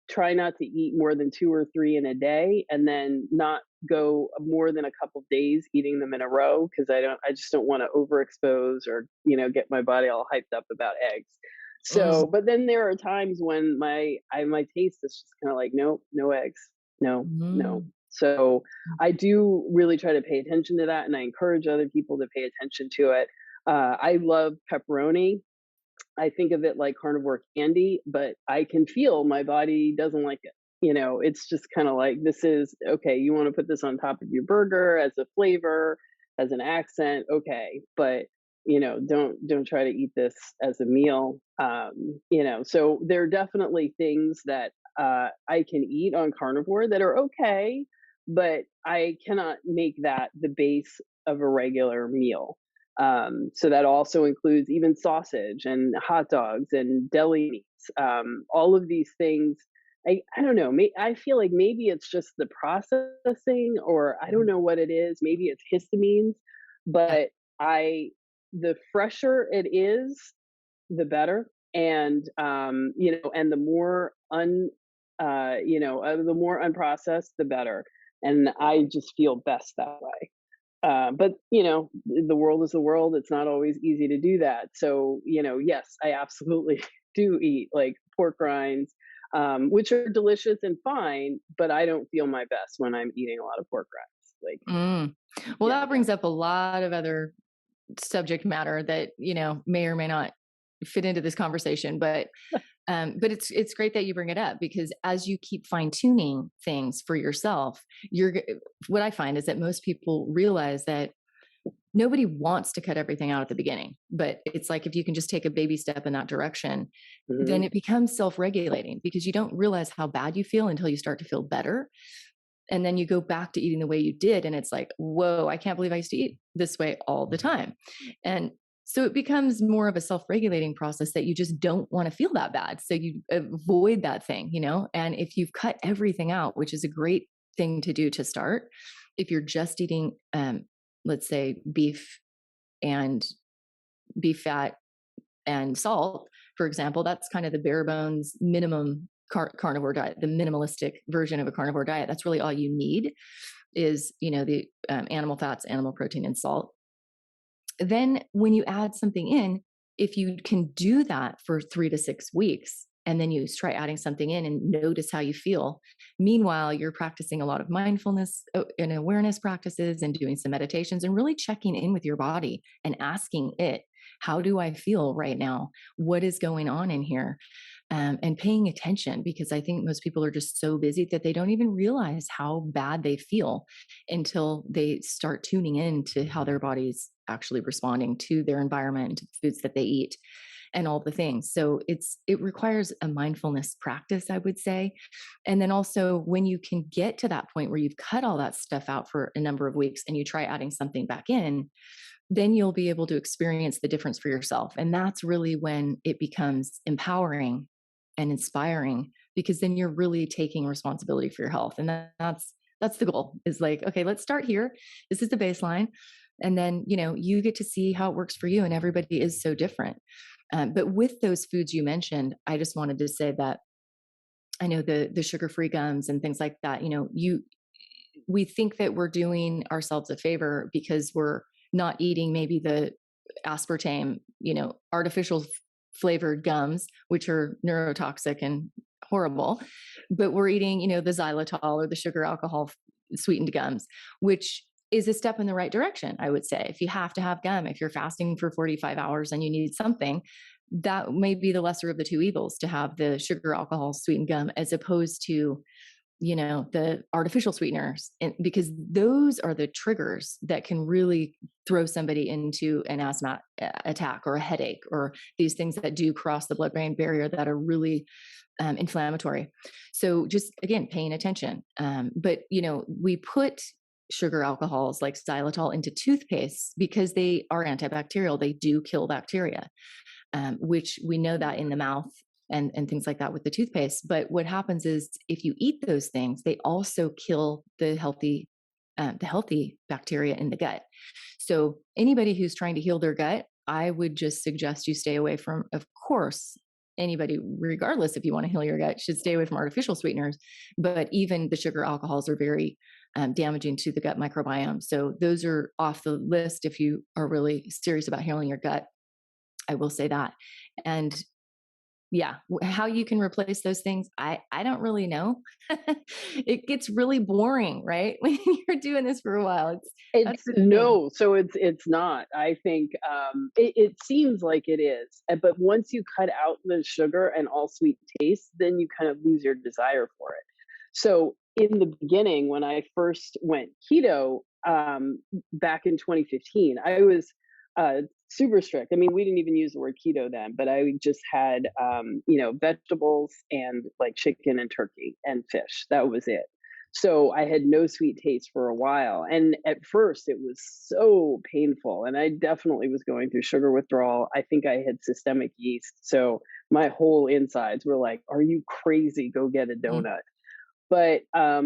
try not to eat more than two or three in a day, and then not go more than a couple days eating them in a row because I just don't want to overexpose or get my body all hyped up about eggs. Mm. So, but then there are times when my taste is just kind of like, nope, no eggs, no, no. Mm. So I do really try to pay attention to that, and I encourage other people to pay attention to it. I love pepperoni. I think of it like carnivore candy, but I can feel my body doesn't like it. It's just kind of like, this is okay. You want to put this on top of your burger as a flavor, as an accent, okay, but don't try to eat this as a meal. So there are definitely things that I can eat on carnivore that are okay, but I cannot make that the base of a regular meal. So that also includes even sausage and hot dogs and deli meats. All of these things, I don't know. I feel like maybe it's just the processing, or I don't Mhm. know what it is. Maybe it's histamines, Yeah. but I the fresher it is, the better. And and the more unprocessed, the better. And I just feel best that way. But the world is the world. It's not always easy to do that. So yes, I absolutely do eat like pork rinds, which are delicious and fine. But I don't feel my best when I'm eating a lot of pork rinds. Like, Mm. Well, yeah, that brings up a lot of other subject matter that, may or may not fit into this conversation, but it's great that you bring it up, because as you keep fine tuning things for yourself, what I find is that most people realize that nobody wants to cut everything out at the beginning, but it's like, if you can just take a baby step in that direction, then hmm it becomes self-regulating, because you don't realize how bad you feel until you start to feel better. And then you go back to eating the way you did. And it's like, whoa, I can't believe I used to eat this way all the time. And so it becomes more of a self regulating process that you just don't want to feel that bad. So you avoid that thing. And if you've cut everything out, which is a great thing to do to start, if you're just eating, let's say, and beef fat and salt, for example, that's kind of the bare bones minimum carnivore diet, the minimalistic version of a carnivore diet. That's really all you need is, the animal fats, animal protein, and salt. Then when you add something in, if you can do that for 3 to 6 weeks, and then you try adding something in and notice how you feel. Meanwhile, you're practicing a lot of mindfulness and awareness practices and doing some meditations and really checking in with your body and asking it, how do I feel right now? What is going on in here? And paying attention, because I think most people are just so busy that they don't even realize how bad they feel until they start tuning in to how their body's actually responding to their environment, to the foods that they eat, and all the things. So it requires a mindfulness practice, I would say. And then also, when you can get to that point where you've cut all that stuff out for a number of weeks and you try adding something back in, then you'll be able to experience the difference for yourself. And that's really when it becomes empowering and inspiring, because then you're really taking responsibility for your health. And that's the goal, is like, okay, let's start here. This is the baseline. And then, you get to see how it works for you. And everybody is so different. But with those foods you mentioned, I just wanted to say that I know the sugar-free gums and things like that, we think that we're doing ourselves a favor because we're not eating maybe the aspartame, artificial flavored gums, which are neurotoxic and horrible, but we're eating, the xylitol or the sugar alcohol sweetened gums, which is a step in the right direction, I would say. If you have to have gum, if you're fasting for 45 hours and you need something, that may be the lesser of the two evils, to have the sugar alcohol sweetened gum as opposed to the artificial sweeteners, and because those are the triggers that can really throw somebody into an asthma attack or a headache, or these things that do cross the blood-brain barrier that are really inflammatory. So just again, paying attention. But we put sugar alcohols like xylitol into toothpaste because they are antibacterial. They do kill bacteria, which we know that in the mouth and things like that with the toothpaste. But what happens is if you eat those things, they also kill the healthy bacteria in the gut. So anybody who's trying to heal their gut, I would just suggest you stay away from, of course, anybody, regardless if you want to heal your gut, should stay away from artificial sweeteners. But even the sugar alcohols are very damaging to the gut microbiome. So those are off the list if you are really serious about healing your gut. I will say that. And yeah, how you can replace those things, I don't really know. It gets really boring, right? When you're doing this for a while. That's It's the thing. no, so it's not. I think, it seems like it is, but once you cut out the sugar and all sweet taste, then you kind of lose your desire for it. So, in the beginning, when I first went keto, back in 2015, I was, super strict. I mean, we didn't even use the word keto then, but I just had, vegetables and, like, chicken and turkey and fish. That was it. So I had no sweet taste for a while. And at first it was so painful. And I definitely was going through sugar withdrawal. I think I had systemic yeast. So my whole insides were like, are you crazy? Go get a Mm, donut.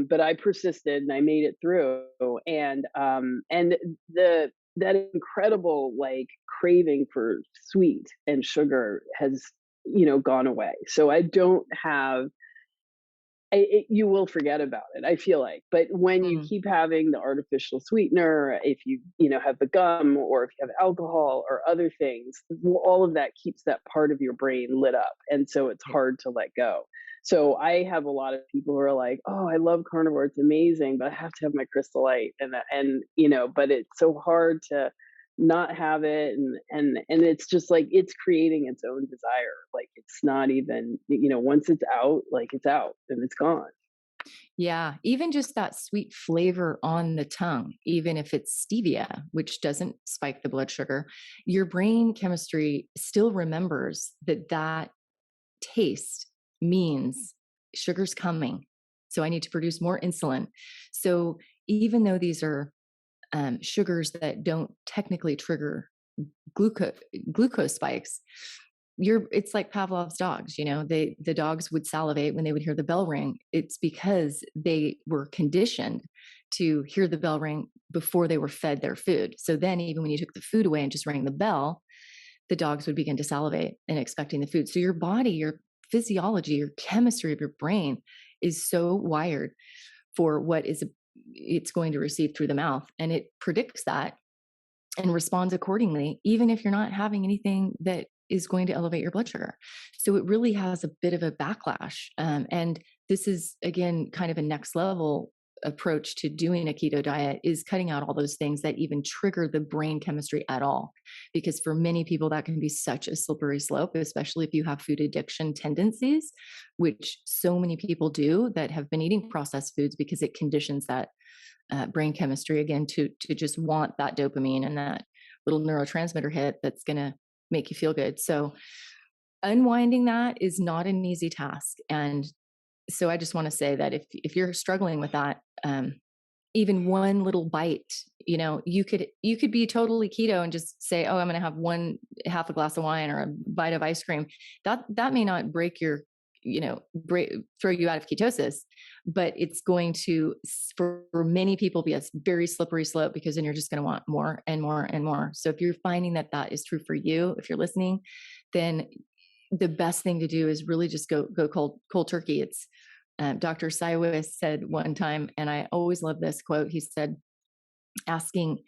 But I persisted and I made it through. And the that incredible like craving for sweet and sugar has, gone away. So I don't have you will forget about it, I feel like. But when you mm, keep having the artificial sweetener, if have the gum or if you have alcohol or other things, all of that keeps that part of your brain lit up. And so it's yeah. hard to let go. So I have a lot of people who are like, "Oh, I love carnivore. It's amazing, but I have to have my Crystal Light." But it's so hard to not have it, and it's just like it's creating its own desire. Like it's not even, once it's out, like it's out and it's gone. Yeah, even just that sweet flavor on the tongue, even if it's stevia, which doesn't spike the blood sugar, your brain chemistry still remembers that taste means sugar's coming. So I need to produce more insulin. So even though these are sugars that don't technically trigger glucose glucose spikes, it's like Pavlov's dogs. The dogs would salivate when they would hear the bell ring. It's because they were conditioned to hear the bell ring before they were fed their food. So then even when you took the food away and just rang the bell, the dogs would begin to salivate and expecting the food. So your body, your physiology, your chemistry of your brain is so wired for it's going to receive through the mouth, and it predicts that and responds accordingly, even if you're not having anything that is going to elevate your blood sugar. So it really has a bit of a backlash. And this is, again, kind of a next level approach to doing a keto diet, is cutting out all those things that even trigger the brain chemistry at all. Because for many people, that can be such a slippery slope, especially if you have food addiction tendencies, which so many people do that have been eating processed foods, because it conditions that brain chemistry again to just want that dopamine and that little neurotransmitter hit that's going to make you feel good. So unwinding that is not an easy task. And so I just want to say that if you're struggling with that, even one little bite, you could be totally keto and just say, oh, I'm going to have one half a glass of wine or a bite of ice cream. That may not break your, throw you out of ketosis, but it's going to, for many people, be a very slippery slope, because then you're just going to want more and more and more. So if you're finding that that is true for you, if you're listening, then the best thing to do is really just go cold turkey. It's Dr. Saiwis said one time, and I always love this quote. He said, asking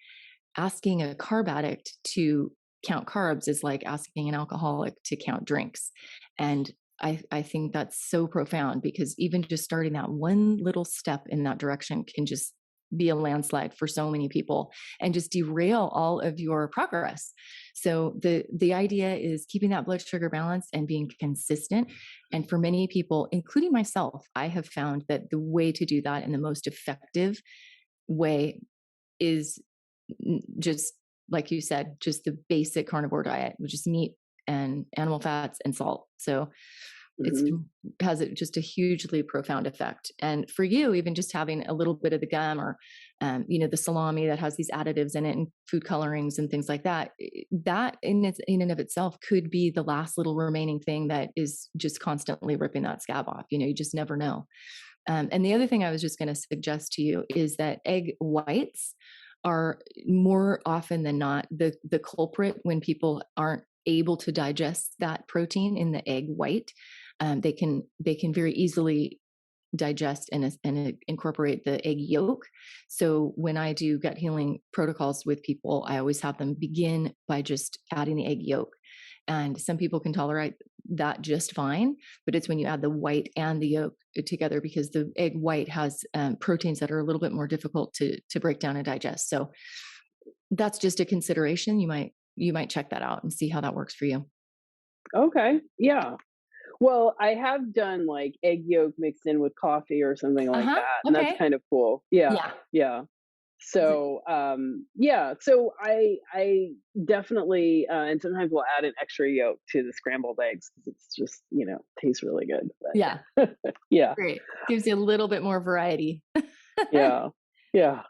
a carb addict to count carbs is like asking an alcoholic to count drinks. And I think that's so profound, because even just starting that one little step in that direction can just be a landslide for so many people and just derail all of your progress. So the idea is keeping that blood sugar balance and being consistent. And for many people, including myself, I have found that the way to do that and the most effective way is just like you said, just the basic carnivore diet, which is meat and animal fats and salt. So it's Mhm. has just a hugely profound effect. And for you, even just having a little bit of the gum or, the salami that has these additives in it and food colorings and things like that, that in and of itself could be the last little remaining thing that is just constantly ripping that scab off. You just never know. And the other thing I was just going to suggest to you is that egg whites are more often than not the culprit when people aren't able to digest that protein in the egg white. They can very easily digest and incorporate the egg yolk. So when I do gut healing protocols with people, I always have them begin by just adding the egg yolk. And some people can tolerate that just fine, but it's when you add the white and the yolk together, because the egg white has proteins that are a little bit more difficult to break down and digest. So that's just a consideration. You might check that out and see how that works for you. Okay. Yeah. Well, I have done, like, egg yolk mixed in with coffee or something like Uh-huh. that, and that's Okay. kind of cool. Yeah, Yeah. yeah. So, yeah, so I definitely, and sometimes we'll add an extra yolk to the scrambled eggs because it's just, tastes really good, Yeah. but yeah. Great. Gives you a little bit more variety. Yeah. Yeah.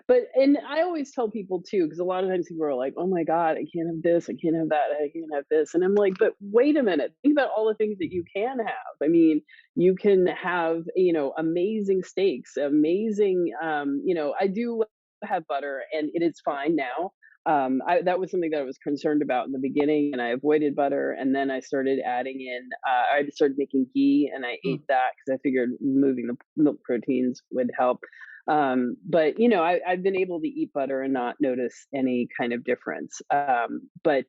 And I always tell people too, because a lot of times people are like, "Oh my god, I can't have this, I can't have that, I can't have this." And I'm like, "But wait a minute. Think about all the things that you can have." I mean, you can have, amazing steaks, amazing, I do have butter and it is fine now. That was something that I was concerned about in the beginning, and I avoided butter, and then I started adding in. I started making ghee, and I ate Mm. that because I figured removing the milk proteins would help. But I've been able to eat butter and not notice any kind of difference. But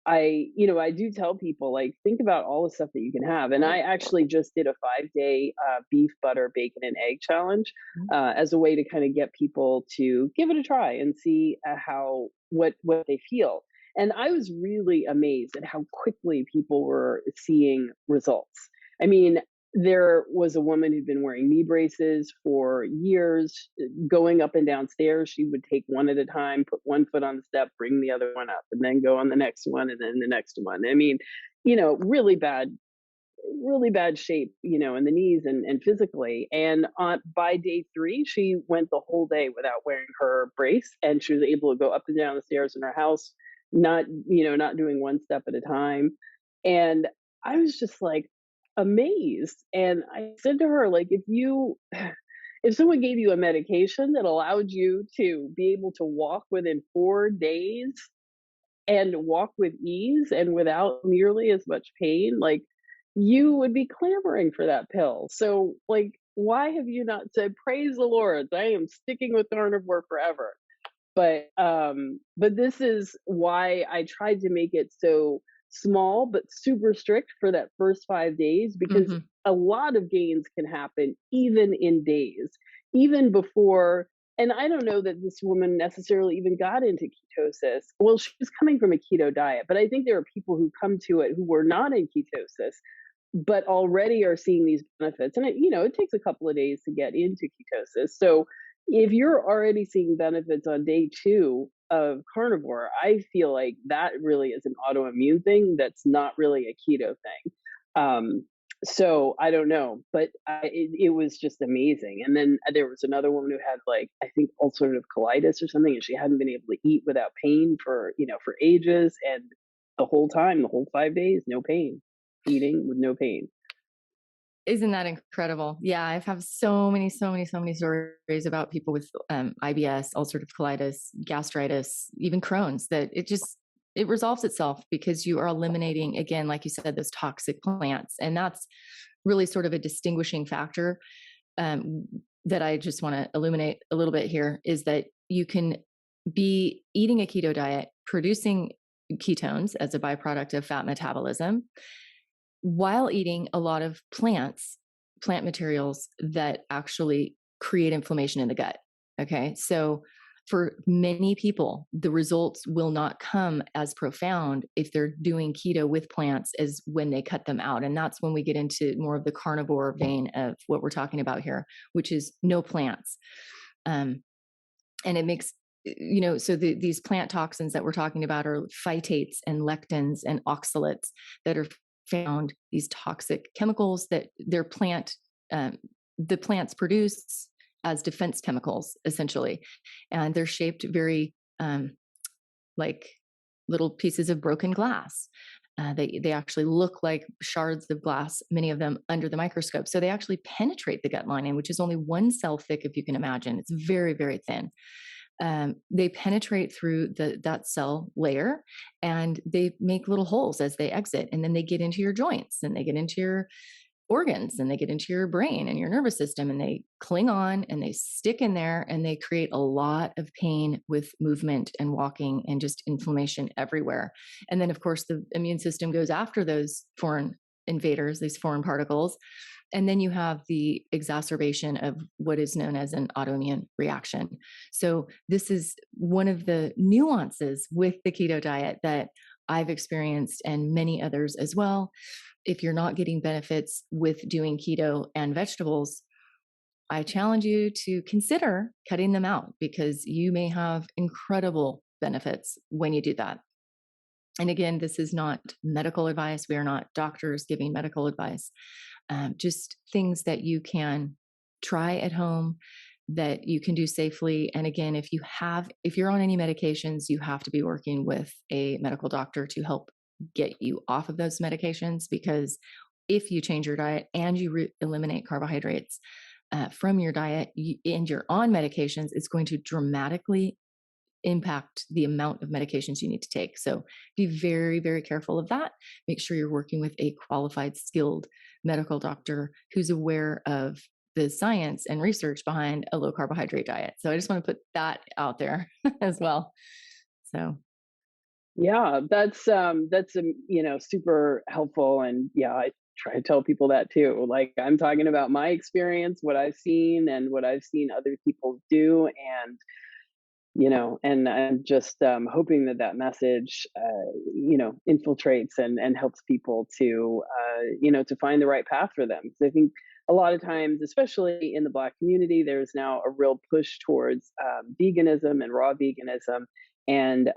I do tell people, like, think about all the stuff that you can have. And I actually just did a 5-day beef, butter, bacon, and egg challenge Mm. as a way to kind of get people to give it a try and see how what they feel. And I was really amazed at how quickly people were seeing results. I mean, there was a woman who'd been wearing knee braces for years, going up and down stairs. She would take one at a time, put one foot on the step, bring the other one up, and then go on the next one, and then the next one. I mean, really bad shape, in the knees and physically. And by day 3, she went the whole day without wearing her brace, and she was able to go up and down the stairs in her house, not doing one step at a time. And I was just like amazed. And I said to her, like, if someone gave you a medication that allowed you to be able to walk within 4 days and walk with ease and without nearly as much pain, like, you would be clamoring for that pill. So, like, why have you not said, "Praise the Lord, I am sticking with carnivore forever"? But this is why I tried to make it so small but super strict for that first 5 days, because Mhm. a lot of gains can happen even in days, even before. And I don't know that this woman necessarily even got into ketosis. Well, she was coming from a keto diet, but I think there are people who come to it who were not in ketosis, but already are seeing these benefits. And it takes a couple of days to get into ketosis. So if you're already seeing benefits on day 2 of carnivore, I feel like that really is an autoimmune thing that's not really a keto thing. Um, so I don't know, but it was just amazing. And then there was another woman who had, like, I think ulcerative colitis or something, and she hadn't been able to eat without pain for ages, and the whole 5 days, no pain, eating with no pain. Isn't that incredible? Yeah, I've had so many, so many, so many stories about people with IBS, ulcerative colitis, gastritis, even Crohn's, that it resolves itself because you are eliminating, again, like you said, those toxic plants. And that's really sort of a distinguishing factor um, that I just want to illuminate a little bit here, is that you can be eating a keto diet, producing ketones as a byproduct of fat metabolism, while eating a lot of plant materials that actually create inflammation in the gut. Okay. So for many people, the results will not come as profound if they're doing keto with plants as when they cut them out. And that's when we get into more of the carnivore vein of what we're talking about here, which is no plants. Um, and it makes, so these plant toxins that we're talking about are phytates and lectins and oxalates that are found, these toxic chemicals that um, the plants produce as defense chemicals, essentially. And they're shaped very like little pieces of broken glass. They actually look like shards of glass, many of them under the microscope. So they actually penetrate the gut lining, which is only one cell thick, if you can imagine. It's very, very thin. They penetrate through that cell layer, and they make little holes as they exit. And then they get into your joints, and they get into your organs, and they get into your brain and your nervous system, and they cling on and they stick in there, and they create a lot of pain with movement and walking and just inflammation everywhere. And then, of course, the immune system goes after those foreign invaders, these foreign particles. And then you have the exacerbation of what is known as an autoimmune reaction. So, this is one of the nuances with the keto diet that I've experienced, and many others as well. If you're not getting benefits with doing keto and vegetables, I challenge you to consider cutting them out, because you may have incredible benefits when you do that. And again, this is not medical advice. We are not doctors giving medical advice. Just things that you can try at home, that you can do safely. And again, if you're on any medications, you have to be working with a medical doctor to help get you off of those medications, because if you change your diet and you eliminate carbohydrates from your diet, and you're on medications, it's going to dramatically impact the amount of medications you need to take. So be very, very careful of that. Make sure you're working with a qualified, skilled medical doctor who's aware of the science and research behind a low carbohydrate diet. So I just want to put that out there as well. So Yeah, super helpful, and yeah, I try to tell people that too. Like, I'm talking about my experience, what I've seen, and what I've seen other people do, and and I'm just hoping that that message, infiltrates and helps people to, to find the right path for them. 'Cause I think a lot of times, especially in the Black community, there's now a real push towards veganism and raw veganism, and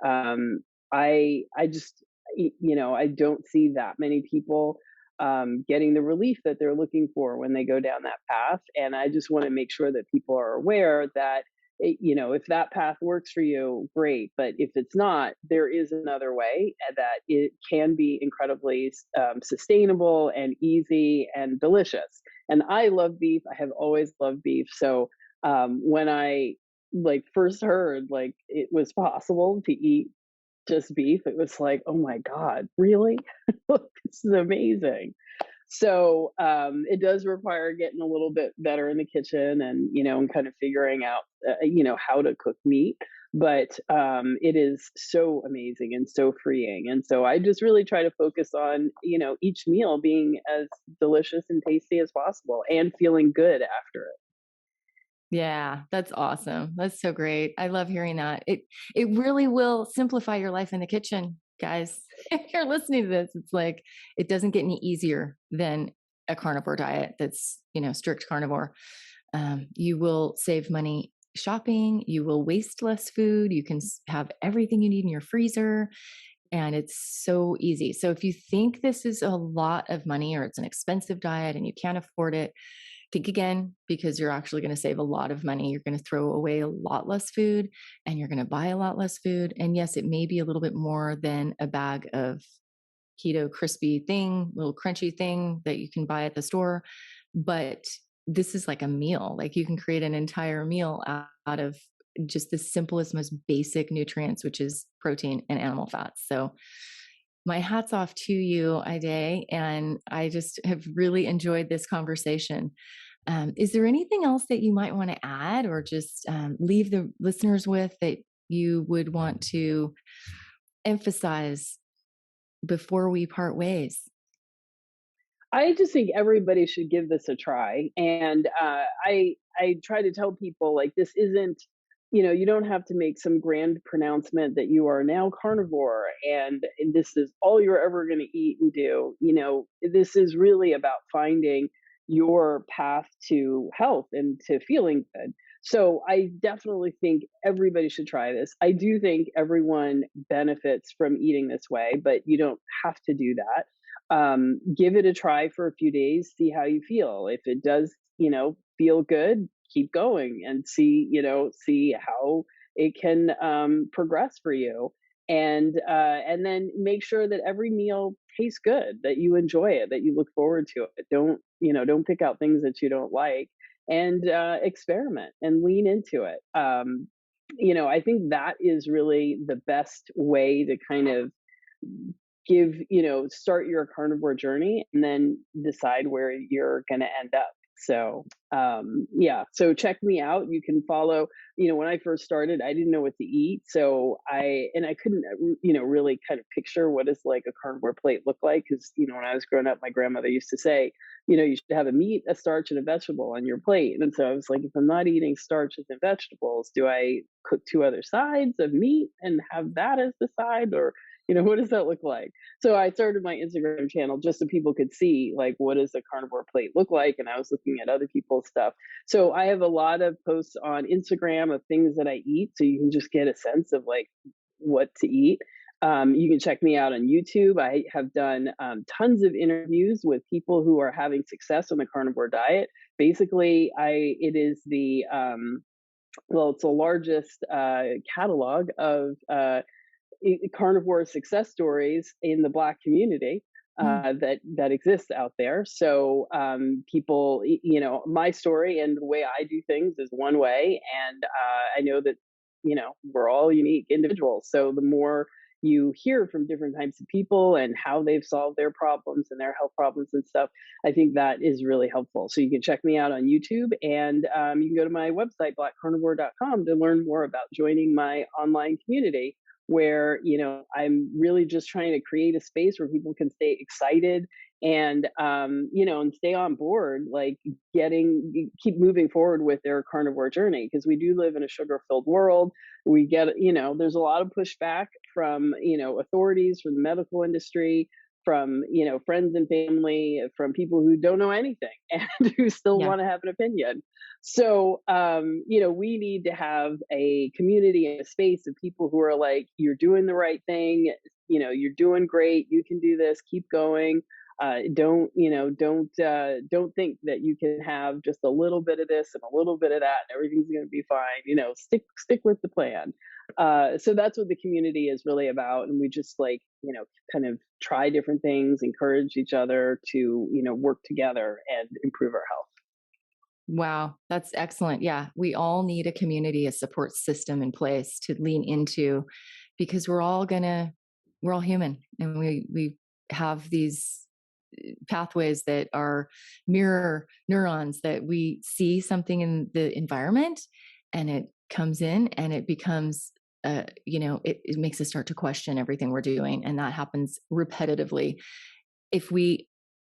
I just, I don't see that many people getting the relief that they're looking for when they go down that path, and I just want to make sure that people are aware that if that path works for you, great. But if it's not, there is another way, and that it can be incredibly sustainable and easy and delicious. And I love beef. I have always loved beef. So when I first heard it was possible to eat just beef, it was like, oh my God, really? This is amazing. So it does require getting a little bit better in the kitchen, and kind of figuring out, how to cook meat. But it is so amazing and so freeing. And so I just really try to focus on, each meal being as delicious and tasty as possible and feeling good after it. yeah, that's awesome. That's so great. I love hearing that. It really will simplify your life in the kitchen, guys. If you're listening to this, it's like it doesn't get any easier than a carnivore diet that's, strict carnivore. You will save money shopping, you will waste less food, you can have everything you need in your freezer, and it's so easy. So if you think this is a lot of money or it's an expensive diet and you can't afford it, think again, because you're actually going to save a lot of money. You're going to throw away a lot less food, and you're going to buy a lot less food. And yes, it may be a little bit more than a bag of keto crispy thing, little crunchy thing that you can buy at the store, but this is like a meal. Like, you can create an entire meal out of just the simplest, most basic nutrients, which is protein and animal fats. So my hat's off to you, Ide, and I just have really enjoyed this conversation. Is there anything else that you might want to add, or just leave the listeners with, that you would want to emphasize before we part ways? I just think everybody should give this a try, and I I try to tell people, like, this isn't, you don't have to make some grand pronouncement that you are now carnivore and this is all you're ever going to eat and do. This is really about finding your path to health and to feeling good. So I definitely think everybody should try this. I do think everyone benefits from eating this way, but you don't have to do that. Give it a try for a few days, see how you feel. If it does, feel good, keep going and see how it can progress for you. And then make sure that every meal tastes good, that you enjoy it, that you look forward to it. Don't pick out things that you don't like, and experiment and lean into it. I think that is really the best way to kind of start your carnivore journey and then decide where you're going to end up. So, yeah, so check me out. You can follow, when I first started, I didn't know what to eat. So I couldn't, really kind of picture what does like a carnivore plate look like. Cause, when I was growing up, my grandmother used to say, you should have a meat, a starch, and a vegetable on your plate. And so I was like, if I'm not eating starches and vegetables, do I cook two other sides of meat and have that as the side? Or, what does that look like? So I started my Instagram channel just so people could see, like, what does a carnivore plate look like? And I was looking at other people's stuff. So I have a lot of posts on Instagram of things that I eat, so you can just get a sense of like what to eat. You can check me out on YouTube. I have done tons of interviews with people who are having success on the carnivore diet. Basically, it is it's the largest catalog of carnivore success stories in the Black community Mm. that exists out there. So people, my story and the way I do things is one way, and I know that we're all unique individuals. So the more you hear from different types of people and how they've solved their problems and their health problems and stuff, I think that is really helpful. So you can check me out on YouTube, and you can go to my website, blackcarnivore.com, to learn more about joining my online community, where I'm really just trying to create a space where people can stay excited and and stay on board, like keep moving forward with their carnivore journey, because we do live in a sugar filled world. We get, there's a lot of pushback from authorities, from the medical industry, from friends and family, from people who don't know anything and who still Yeah. want to have an opinion. So, we need to have a community and a space of people who are like, you're doing the right thing. You're doing great. You can do this. Keep going. Don't think that you can have just a little bit of this and a little bit of that and everything's going to be fine. Stick with the plan. So that's what the community is really about. And we just kind of try different things, encourage each other to, work together and improve our health. Wow, that's excellent. Yeah, we all need a community, a support system in place to lean into, because we're all human, and we have these pathways that are mirror neurons, that we see something in the environment and it comes in and it becomes it makes us start to question everything we're doing, and that happens repetitively. If we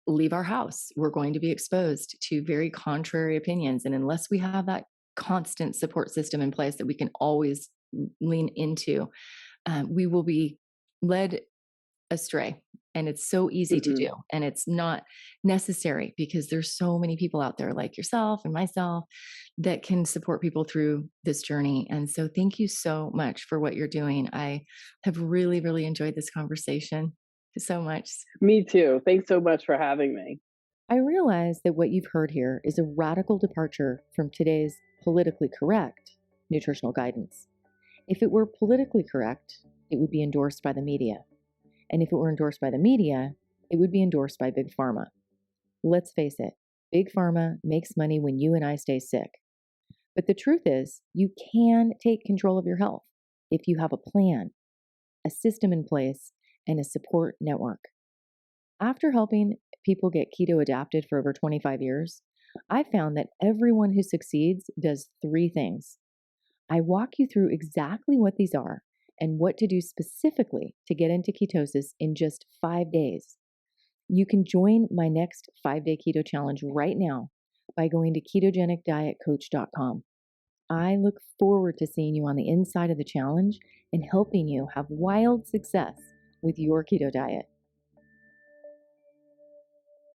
leave our house, we're going to be exposed to very contrary opinions. And unless we have that constant support system in place that we can always lean into, we will be led astray. And it's so easy to Hmm. do. And it's not necessary, because there's so many people out there like yourself and myself that can support people through this journey. And so thank you so much for what you're doing. I have really, really enjoyed this conversation so much. Me too. Thanks so much for having me. I realize that what you've heard here is a radical departure from today's politically correct nutritional guidance. If it were politically correct, it would be endorsed by the media. And if it were endorsed by the media, it would be endorsed by Big Pharma. Let's face it, Big Pharma makes money when you and I stay sick. But the truth is, you can take control of your health if you have a plan, a system in place, and a support network. After helping people get keto adapted for over 25 years, I found that everyone who succeeds does three things. I walk you through exactly what these are and what to do specifically to get into ketosis in just 5 days. You can join my next 5-day keto challenge right now by going to ketogenicdietcoach.com. I look forward to seeing you on the inside of the challenge and helping you have wild success with your keto diet.